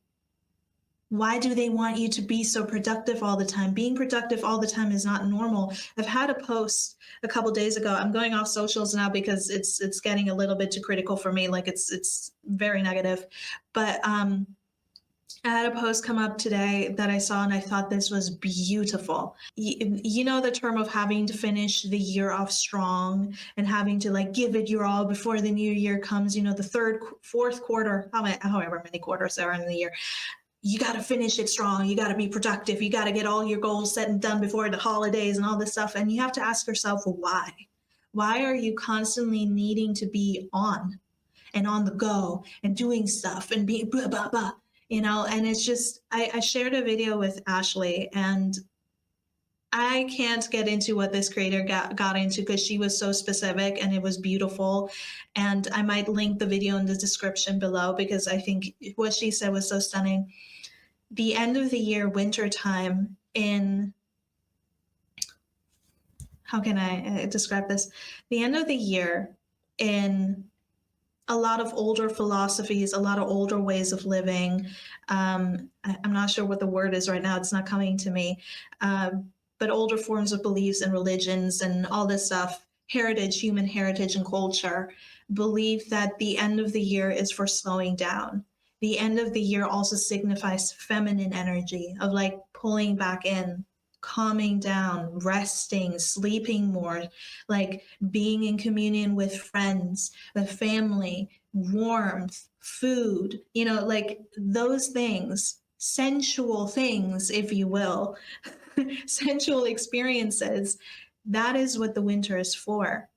Why do they want you to be so productive all the time? Being productive all the time is not normal. I've had a post a couple days ago. I'm going off socials now because it's getting a little bit too critical for me. Like it's very negative. But I had a post come up today that I saw and I thought this was beautiful. You know the term of having to finish the year off strong and having to like give it your all before the new year comes, the third, fourth quarter, however many quarters there are in the year. You got to finish it strong. You got to be productive. You got to get all your goals set and done before the holidays and all this stuff. And you have to ask yourself, why? Why are you constantly needing to be on and on the go and doing stuff and being blah, blah, blah, and it's just, I shared a video with Ashley, and I can't get into what this creator got into because she was so specific and it was beautiful. And I might link the video in the description below because I think what she said was so stunning. The end of the year, winter time how can I describe this? The end of the year in a lot of older philosophies, a lot of older ways of living. I'm not sure what the word is right now. It's not coming to me. But older forms of beliefs and religions and all this stuff, heritage, human heritage and culture, believe that the end of the year is for slowing down. The end of the year also signifies feminine energy of like pulling back in, calming down, resting, sleeping more, like being in communion with friends, with family, warmth, food, like those things, sensual things, if you will, sensual experiences. That is what the winter is for.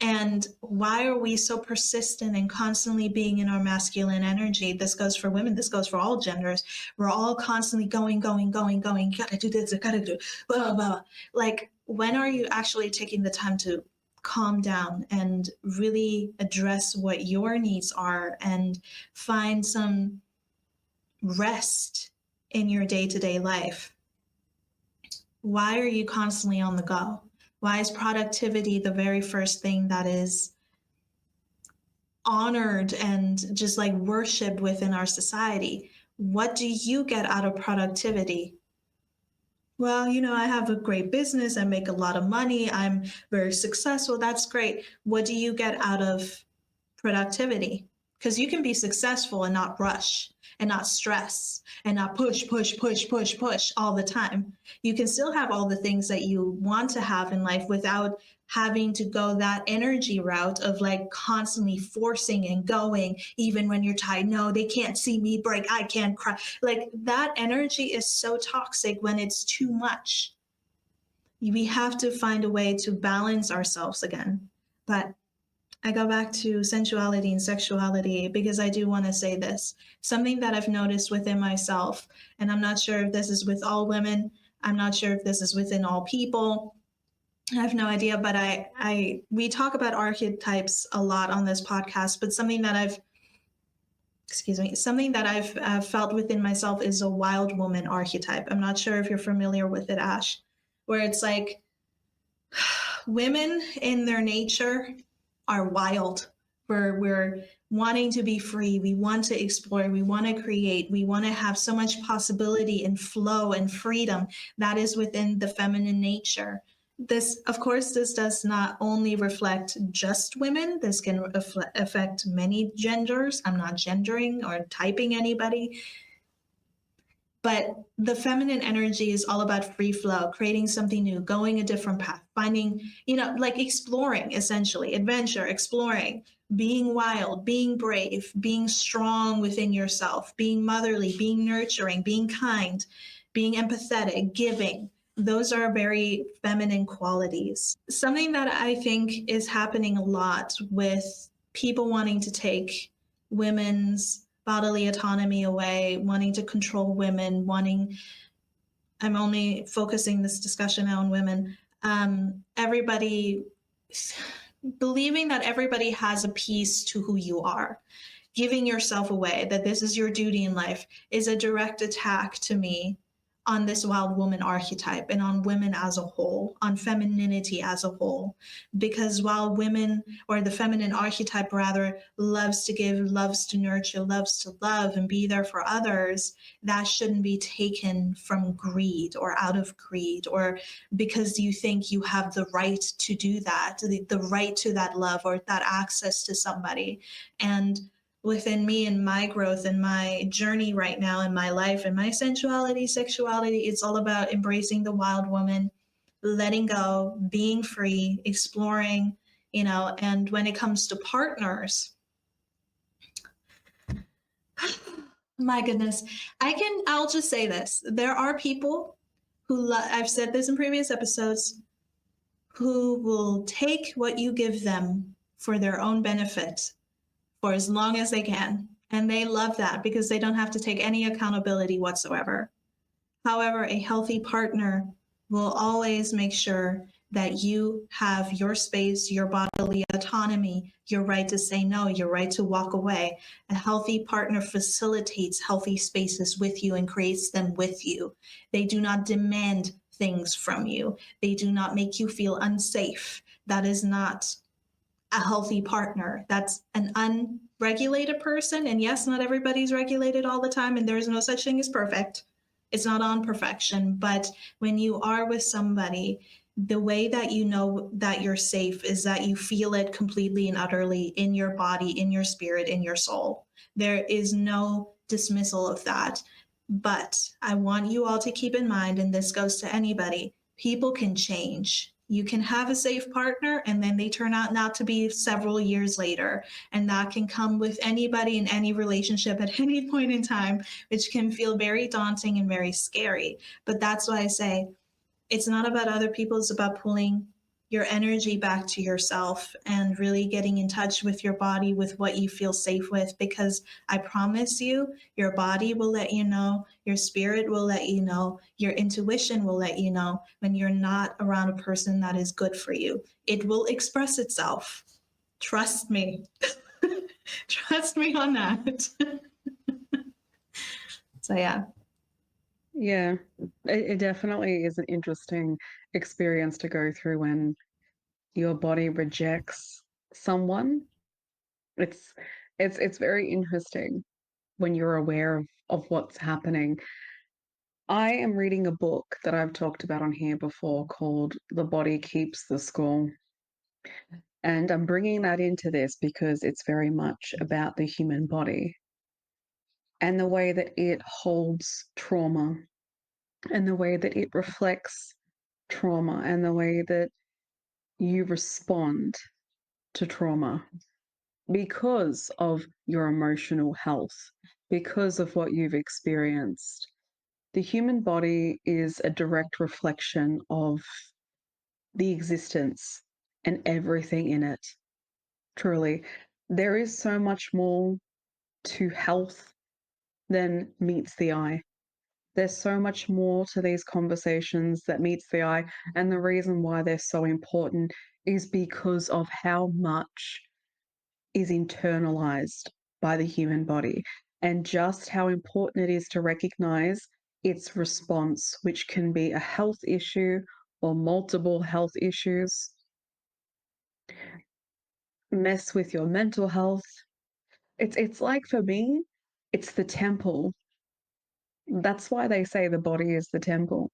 And why are we so persistent and constantly being in our masculine energy? This goes for women. This goes for all genders. We're all constantly going. You gotta do this. You gotta do blah, blah, blah. Like, when are you actually taking the time to calm down and really address what your needs are and find some rest in your day-to-day life? Why are you constantly on the go? Why is productivity the very first thing that is honored and just like worshiped within our society? What do you get out of productivity? Well, I have a great business. I make a lot of money. I'm very successful. That's great. What do you get out of productivity? Because you can be successful and not rush and not stress and not push all the time. You can still have all the things that you want to have in life without having to go that energy route of like constantly forcing and going, even when you're tired. No, they can't see me break. I can't cry. Like, that energy is so toxic when it's too much. We have to find a way to balance ourselves again. But I go back to sensuality and sexuality because I do want to say this. Something that I've noticed within myself, and I'm not sure if this is with all women, I'm not sure if this is within all people, I have no idea, but we talk about archetypes a lot on this podcast, but something that I've felt within myself is a wild woman archetype. I'm not sure if you're familiar with it, Ash, where it's like women in their nature are wild. We're wanting to be free. We want to explore. We want to create. We want to have so much possibility and flow and freedom that is within the feminine nature. This, of course, this does not only reflect just women. This can affect many genders. I'm not gendering or typing anybody. But the feminine energy is all about free flow, creating something new, going a different path, finding, like exploring, essentially, adventure, exploring, being wild, being brave, being strong within yourself, being motherly, being nurturing, being kind, being empathetic, giving. Those are very feminine qualities. Something that I think is happening a lot with people wanting to take women's bodily autonomy away, wanting to control women, I'm only focusing this discussion on women. Everybody, believing that everybody has a piece to who you are, giving yourself away, that this is your duty in life, is a direct attack to me on this wild woman archetype and on women as a whole, on femininity as a whole. Because while women, or the feminine archetype rather, loves to give, loves to nurture, loves to love and be there for others, that shouldn't be taken from greed or out of greed, or because you think you have the right to do that, the right to that love or that access to somebody. And within me and my growth and my journey right now in my life and my sensuality, sexuality, it's all about embracing the wild woman, letting go, being free, exploring, and when it comes to partners, my goodness, I'll just say this. There are people who, I've said this in previous episodes, who will take what you give them for their own benefit for as long as they can. And they love that because they don't have to take any accountability whatsoever. However, a healthy partner will always make sure that you have your space, your bodily autonomy, your right to say no, your right to walk away. A healthy partner facilitates healthy spaces with you and creates them with you. They do not demand things from you. They do not make you feel unsafe. That is not a healthy partner. That's an unregulated person. And yes, not everybody's regulated all the time, and there's no such thing as perfect. It's not on perfection. But when you are with somebody, the way that you know that you're safe is that you feel it completely and utterly in your body, in your spirit, in your soul. There is no dismissal of that. But I want you all to keep in mind, and this goes to anybody, people can change. You can have a safe partner and then they turn out not to be several years later. And that can come with anybody in any relationship at any point in time, which can feel very daunting and very scary. But that's why I say it's not about other people, it's about pulling your energy back to yourself and really getting in touch with your body, with what you feel safe with, because I promise you, your body will let you know, your spirit will let you know, your intuition will let you know when you're not around a person that is good for you. It will express itself. Trust me. Trust me on that. So, yeah. Yeah, it definitely is an interesting experience to go through when your body rejects someone. It's very interesting when you're aware of what's happening. I am reading a book that I've talked about on here before called The Body Keeps the Score. And I'm bringing that into this because it's very much about the human body and the way that it holds trauma and the way that it reflects trauma and the way that you respond to trauma because of your emotional health, because of what you've experienced. The human body is a direct reflection of the existence and everything in it. Truly, there is so much more to health than meets the eye. There's so much more to these conversations that meets the eye. And the reason why they're so important is because of how much is internalized by the human body and just how important it is to recognize its response, which can be a health issue or multiple health issues, mess with your mental health. It's like, for me, it's the temple. That's why they say the body is the temple.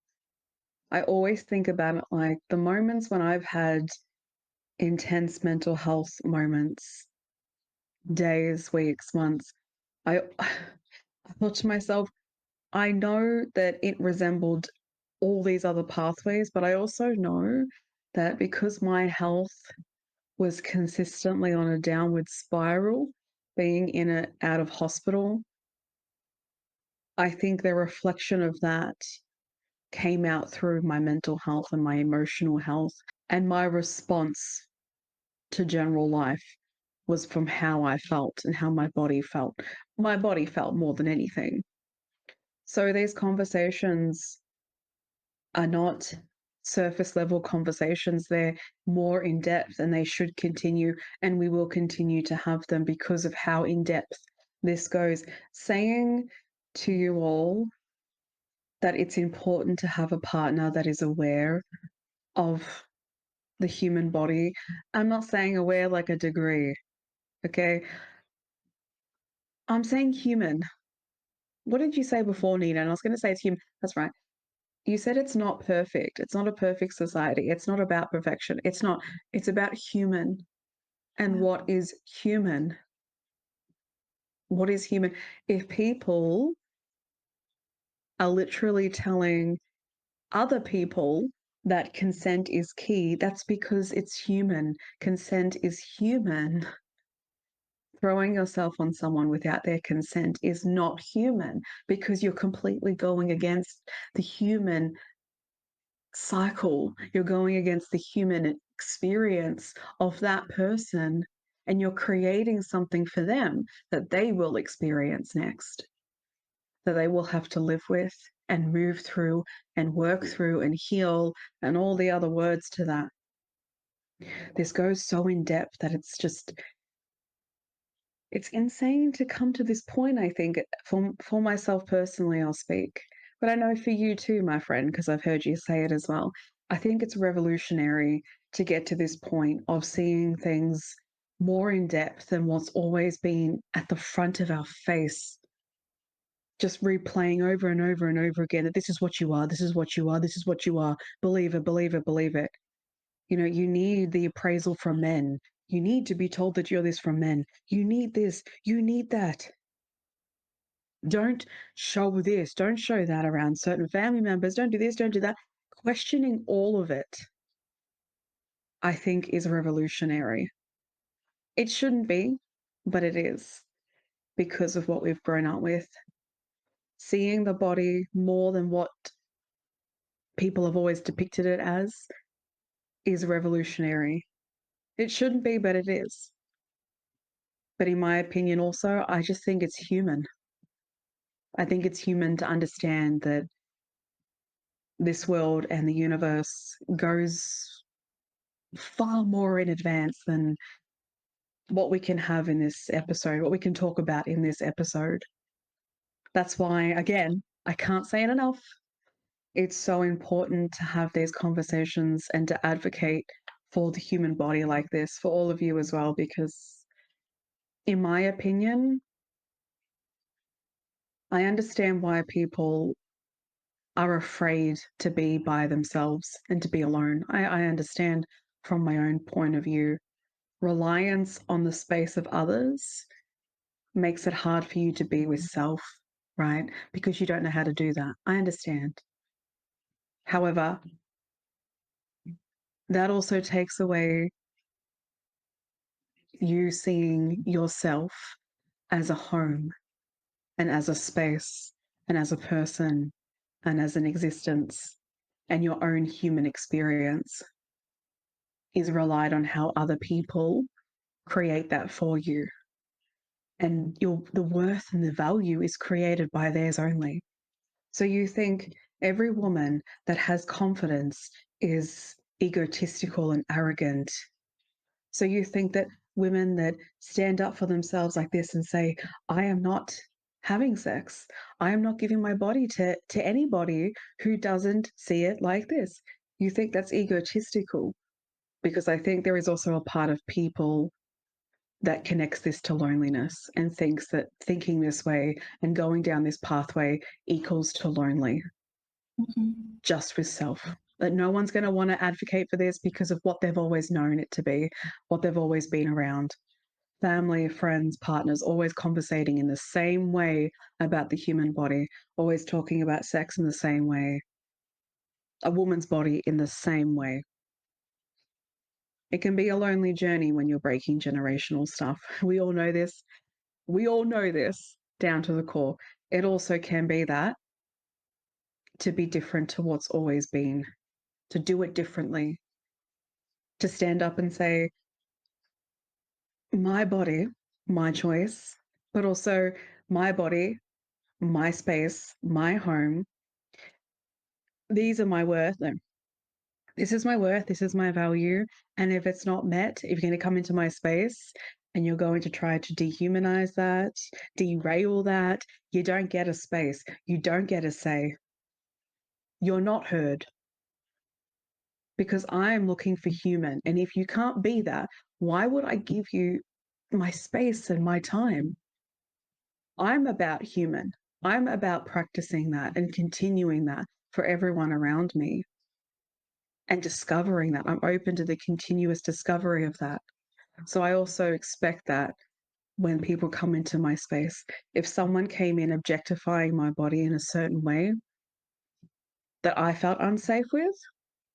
I always think about it like the moments when I've had intense mental health moments, days, weeks, months, I thought to myself, I know that it resembled all these other pathways, but I also know that because my health was consistently on a downward spiral, being in and out of hospital, I think the reflection of that came out through my mental health and my emotional health, and my response to general life was from how I felt and how my body felt. My body felt more than anything. So these conversations are not surface level conversations. They're more in depth, and they should continue, and we will continue to have them because of how in depth this goes. Saying to you all that it's important to have a partner that is aware of the human body. I'm not saying aware like a degree, okay? I'm saying human. What did you say before, Nina? And I was going to say it's human. That's right. You said it's not perfect. It's not a perfect society. It's not about perfection. It's not. It's about human. And what is human? What is human? If people are literally telling other people that consent is key, that's because it's human. Consent is human. Throwing yourself on someone without their consent is not human, because you're completely going against the human cycle. You're going against the human experience of that person, and you're creating something for them that they will experience next, that they will have to live with and move through and work through and heal and all the other words to that. This goes so in depth that it's insane to come to this point. I think for myself personally, I'll speak, but I know for you too, my friend, because I've heard you say it as well. I think it's revolutionary to get to this point of seeing things more in depth than what's always been at the front of our face, just replaying over and over and over again that this is what you are, this is what you are, this is what you are. Believe it, believe it, believe it. You know, you need the appraisal from men. You need to be told that you're this from men. You need this. You need that. Don't show this. Don't show that around certain family members. Don't do this. Don't do that. Questioning all of it, I think, is revolutionary. It shouldn't be, but it is because of what we've grown up with. Seeing the body more than what people have always depicted it as is revolutionary. It shouldn't be, but it is. But in my opinion, also, I just think it's human. I think it's human to understand that this world and the universe goes far more in advance than what we can have in this episode, what we can talk about in this episode. That's why, again, I can't say it enough. It's so important to have these conversations and to advocate for the human body like this, for all of you as well, because in my opinion, I understand why people are afraid to be by themselves and to be alone. I understand from my own point of view. Reliance on the space of others makes it hard for you to be with self, right? Because you don't know how to do that. I understand. However, that also takes away you seeing yourself as a home and as a space and as a person and as an existence, and your own human experience is relied on how other people create that for you. And the worth and the value is created by theirs only. So you think every woman that has confidence is egotistical and arrogant. So you think that women that stand up for themselves like this and say, I am not having sex, I am not giving my body to anybody who doesn't see it like this. You think that's egotistical, because I think there is also a part of people that connects this to loneliness and thinks that thinking this way and going down this pathway equals to lonely, just with self. That no one's going to want to advocate for this because of what they've always known it to be, what they've always been around. Family, friends, partners, always conversating in the same way about the human body, always talking about sex in the same way, a woman's body in the same way. It can be a lonely journey when you're breaking generational stuff. We all know this. We all know this down to the core. It also can be that to be different to what's always been, to do it differently, to stand up and say, my body, my choice, but also my body, my space, my home. These are my worth. No, This is my worth, this is my value. And if it's not met, if you're going to come into my space and you're going to try to dehumanize that, derail that, you don't get a space. You don't get a say. You're not heard because I'm looking for human. And if you can't be that, why would I give you my space and my time? I'm about human. I'm about practicing that and continuing that for everyone around me and discovering that. I'm open to the continuous discovery of that. So I also expect that when people come into my space, if someone came in objectifying my body in a certain way that I felt unsafe with,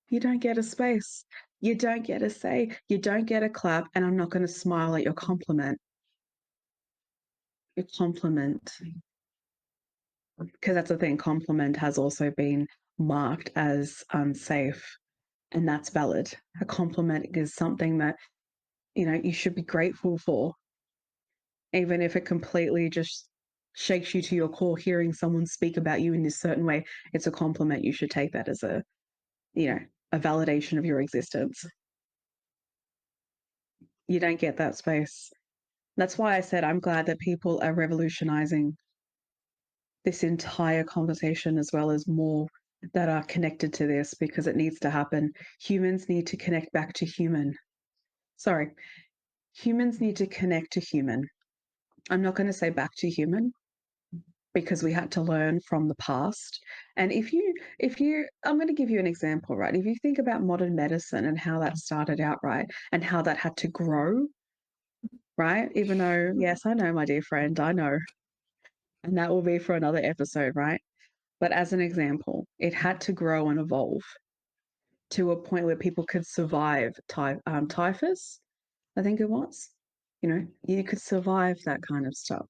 you don't get a space. You don't get a say. You don't get a clap. And I'm not going to smile at your compliment. Your compliment, because that's the thing, compliment has also been marked as unsafe. And that's valid. A compliment is something that, you should be grateful for, even if it completely just shakes you to your core. Hearing someone speak about you in this certain way, it's a compliment. You should take that as a validation of your existence. You don't get that space. That's why I said I'm glad that people are revolutionizing this entire conversation, as well as more that are connected to this, because it needs to happen. Humans need to connect back to human. Sorry, humans need to connect to human. I'm not going to say back to human because we had to learn from the past. And I'm going to give you an example, right? If you think about modern medicine and how that started out, right, and how that had to grow, right? Even though, yes, I know, my dear friend, I know, and that will be for another episode, right? But as an example, it had to grow and evolve to a point where people could survive typhus, I think it was. You could survive that kind of stuff.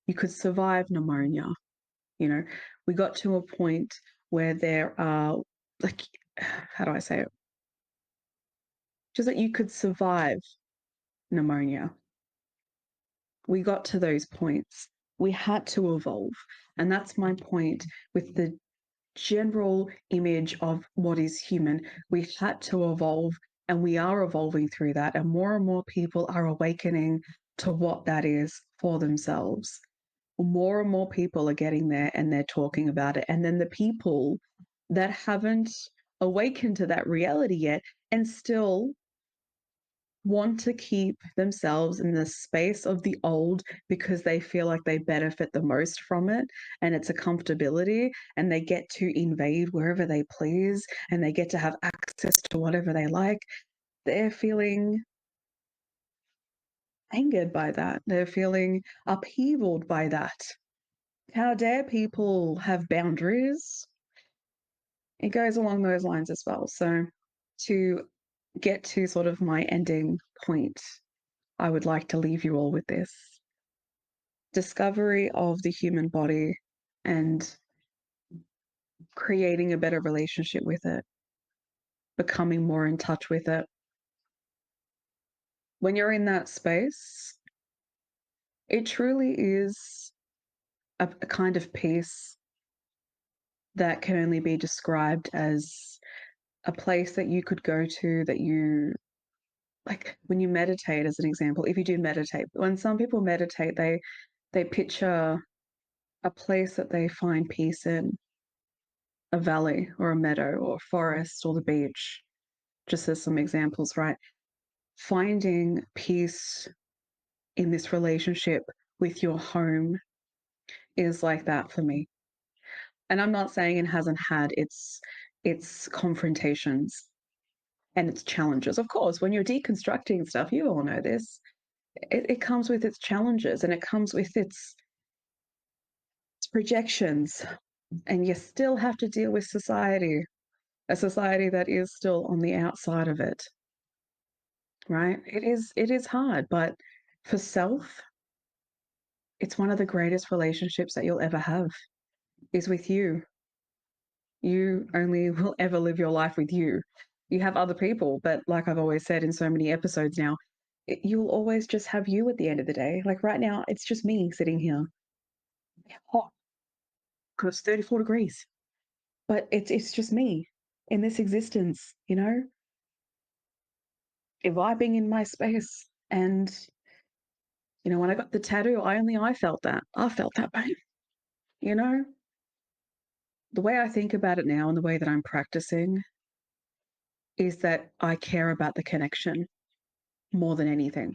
You could survive pneumonia. We got to a point where there are, like, how do I say it? Just that you could survive pneumonia. We got to those points. We had to evolve. And that's my point with the general image of what is human. We had to evolve, and we are evolving through that. And more people are awakening to what that is for themselves. More and more people are getting there and they're talking about it. And then the people that haven't awakened to that reality yet and still want to keep themselves in the space of the old because they feel like they benefit the most from it, and it's a comfortability, and they get to invade wherever they please, and they get to have access to whatever they like. They're feeling angered by that. They're feeling upheavaled by that. How dare people have boundaries? It goes along those lines as well. So, to get to sort of my ending point, I would like to leave you all with this discovery of the human body and creating a better relationship with it, becoming more in touch with it. When you're in that space, it truly is a kind of peace that can only be described as a place that you could go to, that you, like, when you meditate, as an example. If you do meditate, when some people meditate, they picture a place that they find peace in, a valley or a meadow or a forest or the beach, just as some examples, right? Finding peace in this relationship with your home is like that for me. And I'm not saying it hasn't had its confrontations and its challenges. Of course, when you're deconstructing stuff, you all know this, it comes with its challenges, and it comes with its projections. And you still have to deal with society, a society that is still on the outside of it, right? It is hard, but for self, it's one of the greatest relationships that you'll ever have is with you. You only will ever live your life with you. You have other people, but like I've always said in so many episodes now, you'll always just have you at the end of the day. Like right now, it's just me sitting here, hot because 34 degrees, but it's just me. in this existence, you know, vibing in my space. And, you know, when I got the tattoo, I felt that. I felt that pain, you know? The way I think about it now and the way that I'm practicing is that I care about the connection more than anything.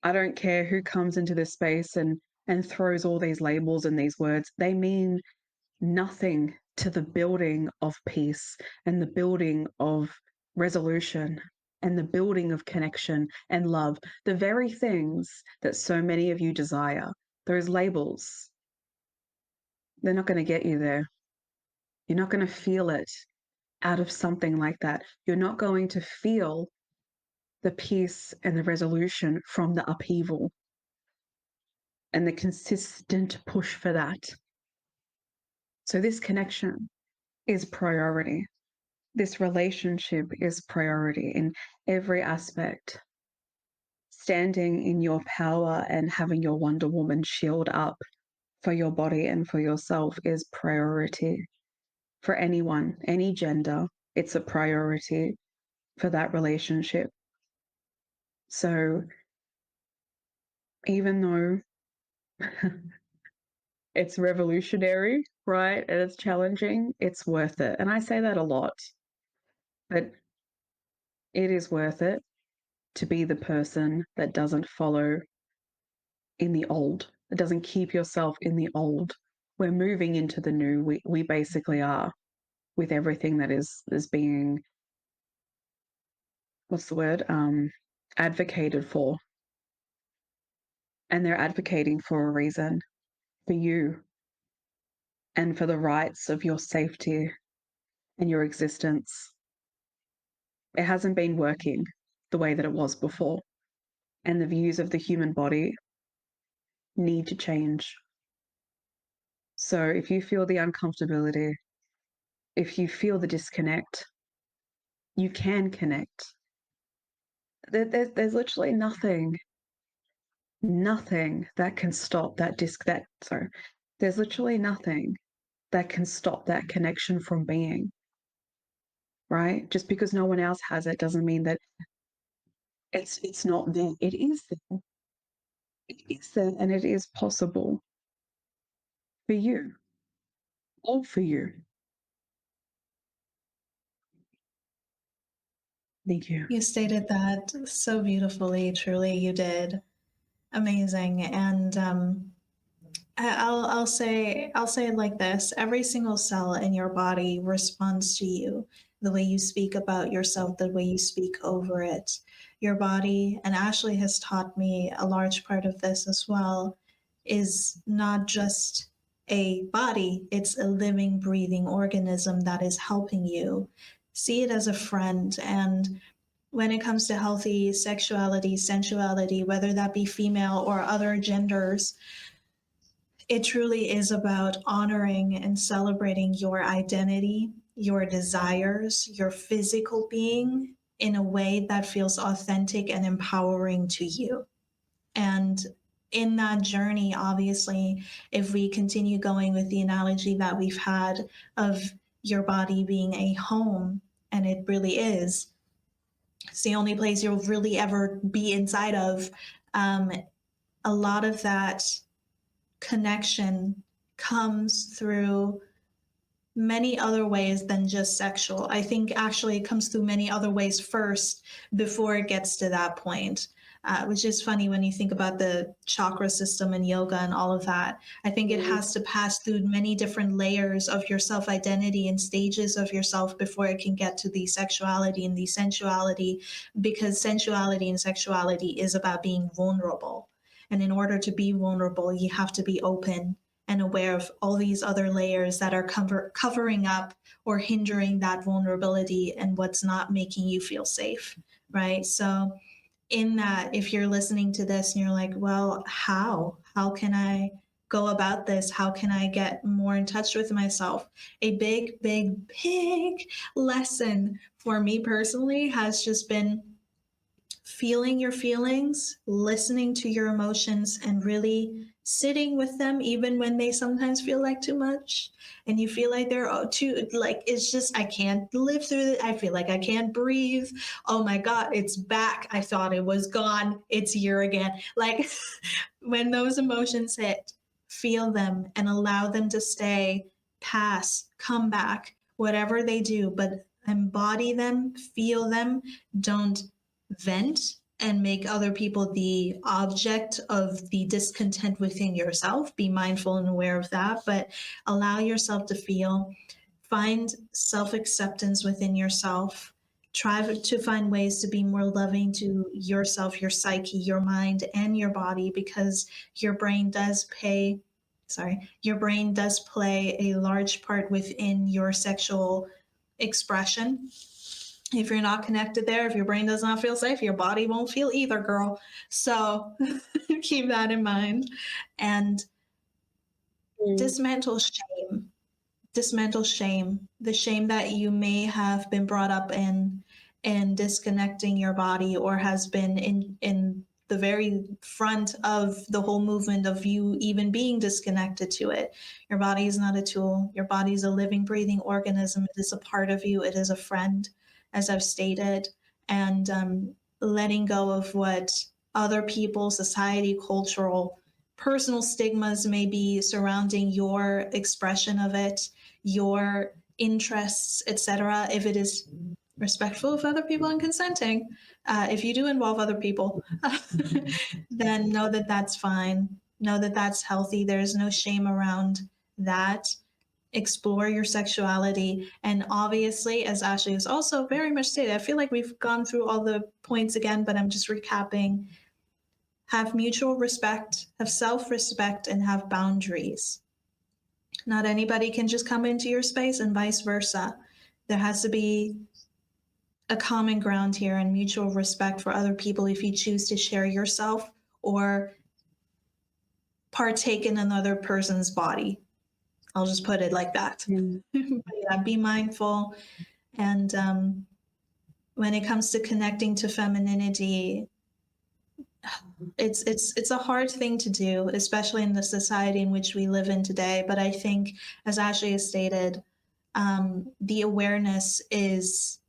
I don't care who comes into this space and throws all these labels and these words. They mean nothing to the building of peace and the building of resolution and the building of connection and love. The very things that so many of you desire, those labels, they're not going to get you there. You're not going to feel it out of something like that. You're not going to feel the peace and the resolution from the upheaval and the consistent push for that. So this connection is priority. This relationship is priority in every aspect. Standing in your power and having your Wonder Woman shield up for your body and for yourself is priority for anyone, any gender. It's a priority for that relationship. So even though it's revolutionary, right, and it's challenging, it's worth it. And I say that a lot, but it is worth it to be the person that doesn't follow in the old, that doesn't keep yourself in the old. We're moving into the new. We basically are, with everything that is being, what's the word, advocated for. And they're advocating for a reason, for you and for the rights of your safety and your existence. It hasn't been working the way that it was before. And the views of the human body need to change. So if you feel the uncomfortability, if you feel the disconnect, you can connect. There's literally nothing that can stop there's literally nothing that can stop that connection from being, right? Just because no one else has it doesn't mean that it's not there. It is there. It is there, and it is possible for you, all for you. Thank you. You stated that so beautifully. Truly, you did. Amazing. And I'll say it like this: every single cell in your body responds to you, the way you speak about yourself, the way you speak over it. Your body, and Ashley has taught me a large part of this as well, is not just a body, it's a living, breathing organism that is helping you. See it as a friend. And when it comes to healthy sexuality, sensuality, whether that be female or other genders, it truly is about honoring and celebrating your identity, your desires, your physical being in a way that feels authentic and empowering to you. And in that journey, obviously, if we continue going with the analogy that we've had of your body being a home, and it really is, it's the only place you'll really ever be inside of. A lot of that connection comes through many other ways than just sexual. I think actually it comes through many other ways first before it gets to that point. Which is funny when you think about the chakra system and yoga and all of that. I think it has to pass through many different layers of your self-identity and stages of yourself before it can get to the sexuality and the sensuality, because sensuality and sexuality is about being vulnerable. And in order to be vulnerable, you have to be open and aware of all these other layers that are covering up or hindering that vulnerability and what's not making you feel safe, right? So in that, if you're listening to this and you're like, well, how can I go about this? How can I get more in touch with myself? A big lesson for me personally has just been feeling your feelings, listening to your emotions, and really sitting with them, even when they sometimes feel like too much. And you feel like they're too, like, it's just, I can't live through it. I feel like I can't breathe. Oh my God, it's back. I thought it was gone. It's here again. Like, when those emotions hit, feel them and allow them to stay, pass, come back, whatever they do, but embody them, feel them. Don't vent and make other people the object of the discontent within yourself. Be mindful and aware of that, but allow yourself to feel. Find self acceptance within yourself. Try to find ways to be more loving to yourself, your psyche, your mind, and your body, because your brain does play a large part within your sexual expression. If you're not connected there, if your brain does not feel safe, your body won't feel either, girl. So keep that in mind. And dismantle shame. Dismantle shame. The shame that you may have been brought up in disconnecting your body, or has been in the very front of the whole movement of you even being disconnected to it. Your body is not a tool. Your body is a living, breathing organism. It is a part of you. It is a friend, as I've stated. And letting go of what other people, society, cultural, personal stigmas may be surrounding your expression of it, your interests, etc. If it is respectful of other people and consenting, if you do involve other people, then know that that's fine. Know that that's healthy. There's no shame around that. Explore your sexuality. And obviously, as Ashley has also very much stated, I feel like we've gone through all the points again, but I'm just recapping. Have mutual respect, have self-respect, and have boundaries. Not anybody can just come into your space, and vice versa. There has to be a common ground here and mutual respect for other people if you choose to share yourself or partake in another person's body. I'll just put it like that. But yeah, be mindful. And when it comes to connecting to femininity, it's a hard thing to do, especially in the society in which we live in today. But I think, as Ashley has stated, the awareness is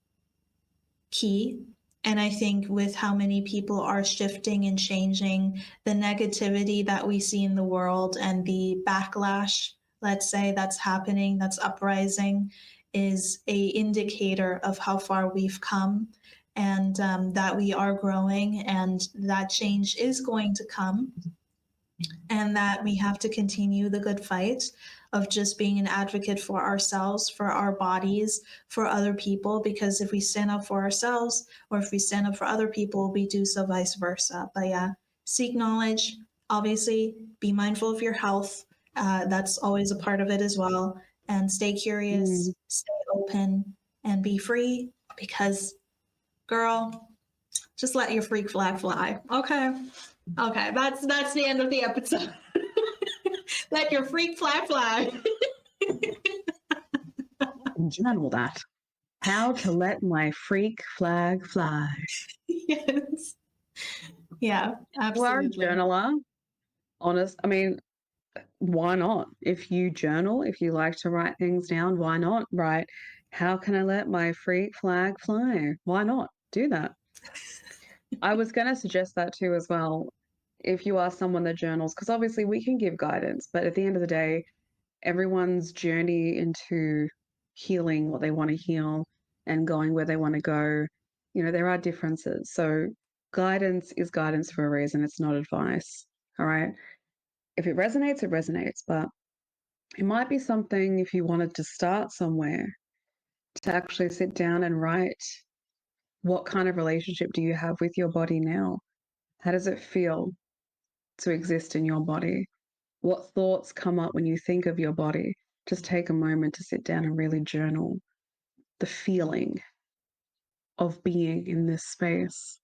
key. And I think with how many people are shifting and changing, the negativity that we see in the world and the backlash, let's say, that's happening, that's uprising, is a indicator of how far we've come, and that we are growing, and that change is going to come, and that we have to continue the good fight of just being an advocate for ourselves, for our bodies, for other people, because if we stand up for ourselves, or if we stand up for other people, we do so vice versa. But yeah, seek knowledge. Obviously, be mindful of your health. That's always a part of it as well. And stay curious, stay open, and be free, because, girl, just let your freak flag fly. Okay. That's the end of the episode. Let your freak flag fly. Journal that. How to let my freak flag fly. Yes. Yeah, You are a absolutely. journaler. I mean, why not? If you journal, if you like to write things down, why not write, how can I let my freak flag fly? Why not do that? I was going to suggest that too as well. If you are someone that journals, because obviously we can give guidance, but at the end of the day, everyone's journey into healing what they want to heal and going where they want to go, there are differences. So guidance is guidance for a reason. It's not advice. All right. If it resonates, it resonates. But it might be something, if you wanted to start somewhere, to actually sit down and write, what kind of relationship do you have with your body now? How does it feel to exist in your body? What thoughts come up when you think of your body? Just take a moment to sit down and really journal the feeling of being in this space.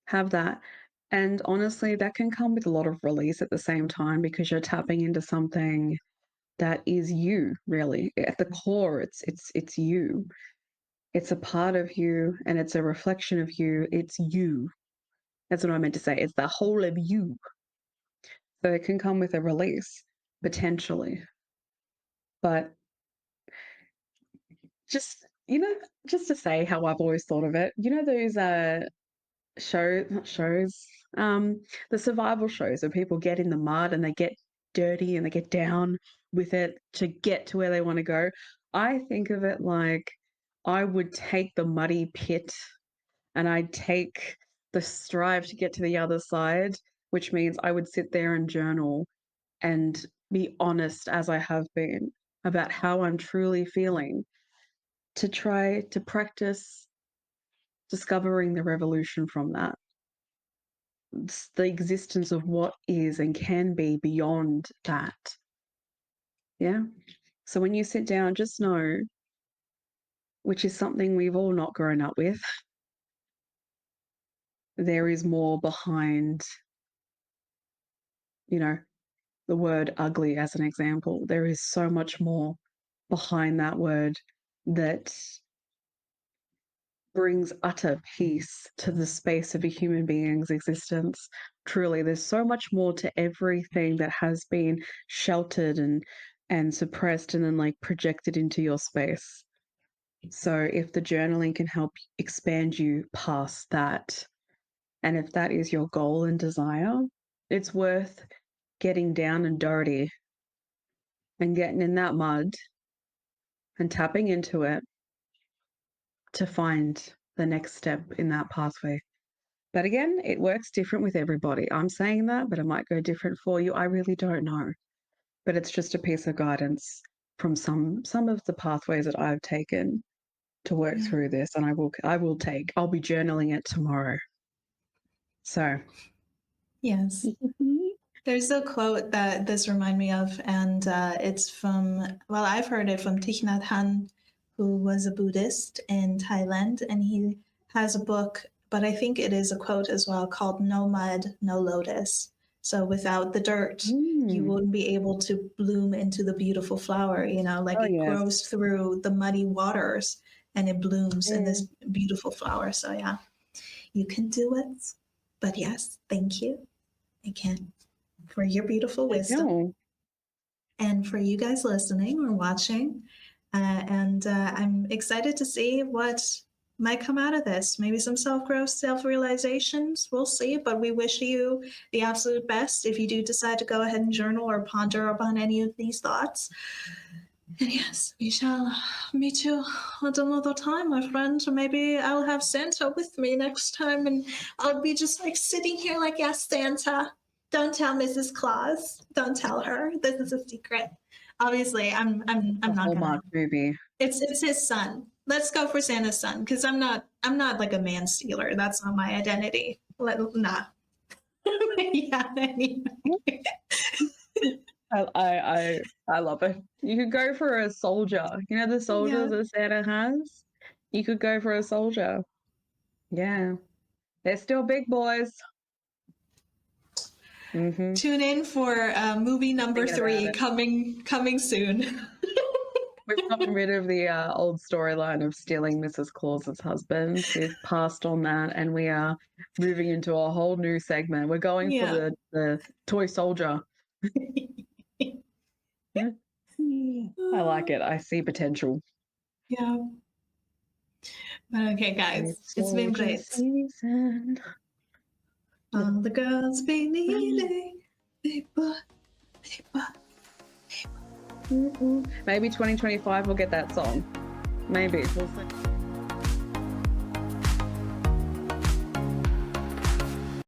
Have that. And honestly, that can come with a lot of release at the same time, because you're tapping into something that is you, really. At the core, it's you. It's a part of you and it's a reflection of you. It's you. That's what I meant to say. It's the whole of you. So it can come with a release, potentially. But just, just to say how I've always thought of it, those not shows, the survival shows where people get in the mud and they get dirty and they get down with it to get to where they want to go. I think of it like I would take the muddy pit and I'd take the strive to get to the other side, which means I would sit there and journal and be honest, as I have been, about how I'm truly feeling, to try to practice discovering the revolution from that. It's the existence of what is and can be beyond that. Yeah. So when you sit down, just know, which is something we've all not grown up with, there is more behind, the word ugly as an example. There is so much more behind that word that brings utter peace to the space of a human being's existence. Truly, there's so much more to everything that has been sheltered and suppressed and then like projected into your space. So if the journaling can help expand you past that, and if that is your goal and desire, it's worth getting down and dirty and getting in that mud and tapping into it to find the next step in that pathway. But again, it works different with everybody. I'm saying that, but it might go different for you. I really don't know. But it's just a piece of guidance from some of the pathways that I've taken to work through this. And I'll be journaling it tomorrow. So yes. There's a quote that this reminds me of, and it's I've heard it from Thich Nhat Hanh, who was a Buddhist in Thailand, and he has a book, but I think it is a quote as well, called No Mud, No Lotus. So without the dirt, you wouldn't be able to bloom into the beautiful flower, grows through the muddy waters and it blooms in this beautiful flower. So yeah, you can do it. But yes, thank you again for your beautiful wisdom and for you guys listening or watching. I'm excited to see what might come out of this. Maybe some self-growth, self-realizations. We'll see. But we wish you the absolute best if you do decide to go ahead and journal or ponder upon any of these thoughts. And yes, we shall meet you at another time, my friend. Or maybe I'll have Santa with me next time, and I'll be just like sitting here like, yes, Santa. Don't tell Mrs. Claus. Don't tell her. This is a secret. Obviously, I'm not Hallmark movie. It's his son. Let's go for Santa's son, because I'm not like a man stealer. That's not my identity. Nah. Yeah. Anyway. I love it. You could go for a soldier. You know the soldiers that Santa has? You could go for a soldier. Yeah. They're still big boys. Mm-hmm. Tune in for movie number 3 coming soon. We've gotten rid of the old storyline of stealing Mrs. Claus's husband. We've passed on that, and we are moving into a whole new segment. We're going for the toy soldier. Yeah. I like it. I see potential. Yeah. But okay, guys, it's been great. Season. All the girls be needing paper. Maybe 2025 we'll get that song. Maybe. We'll see.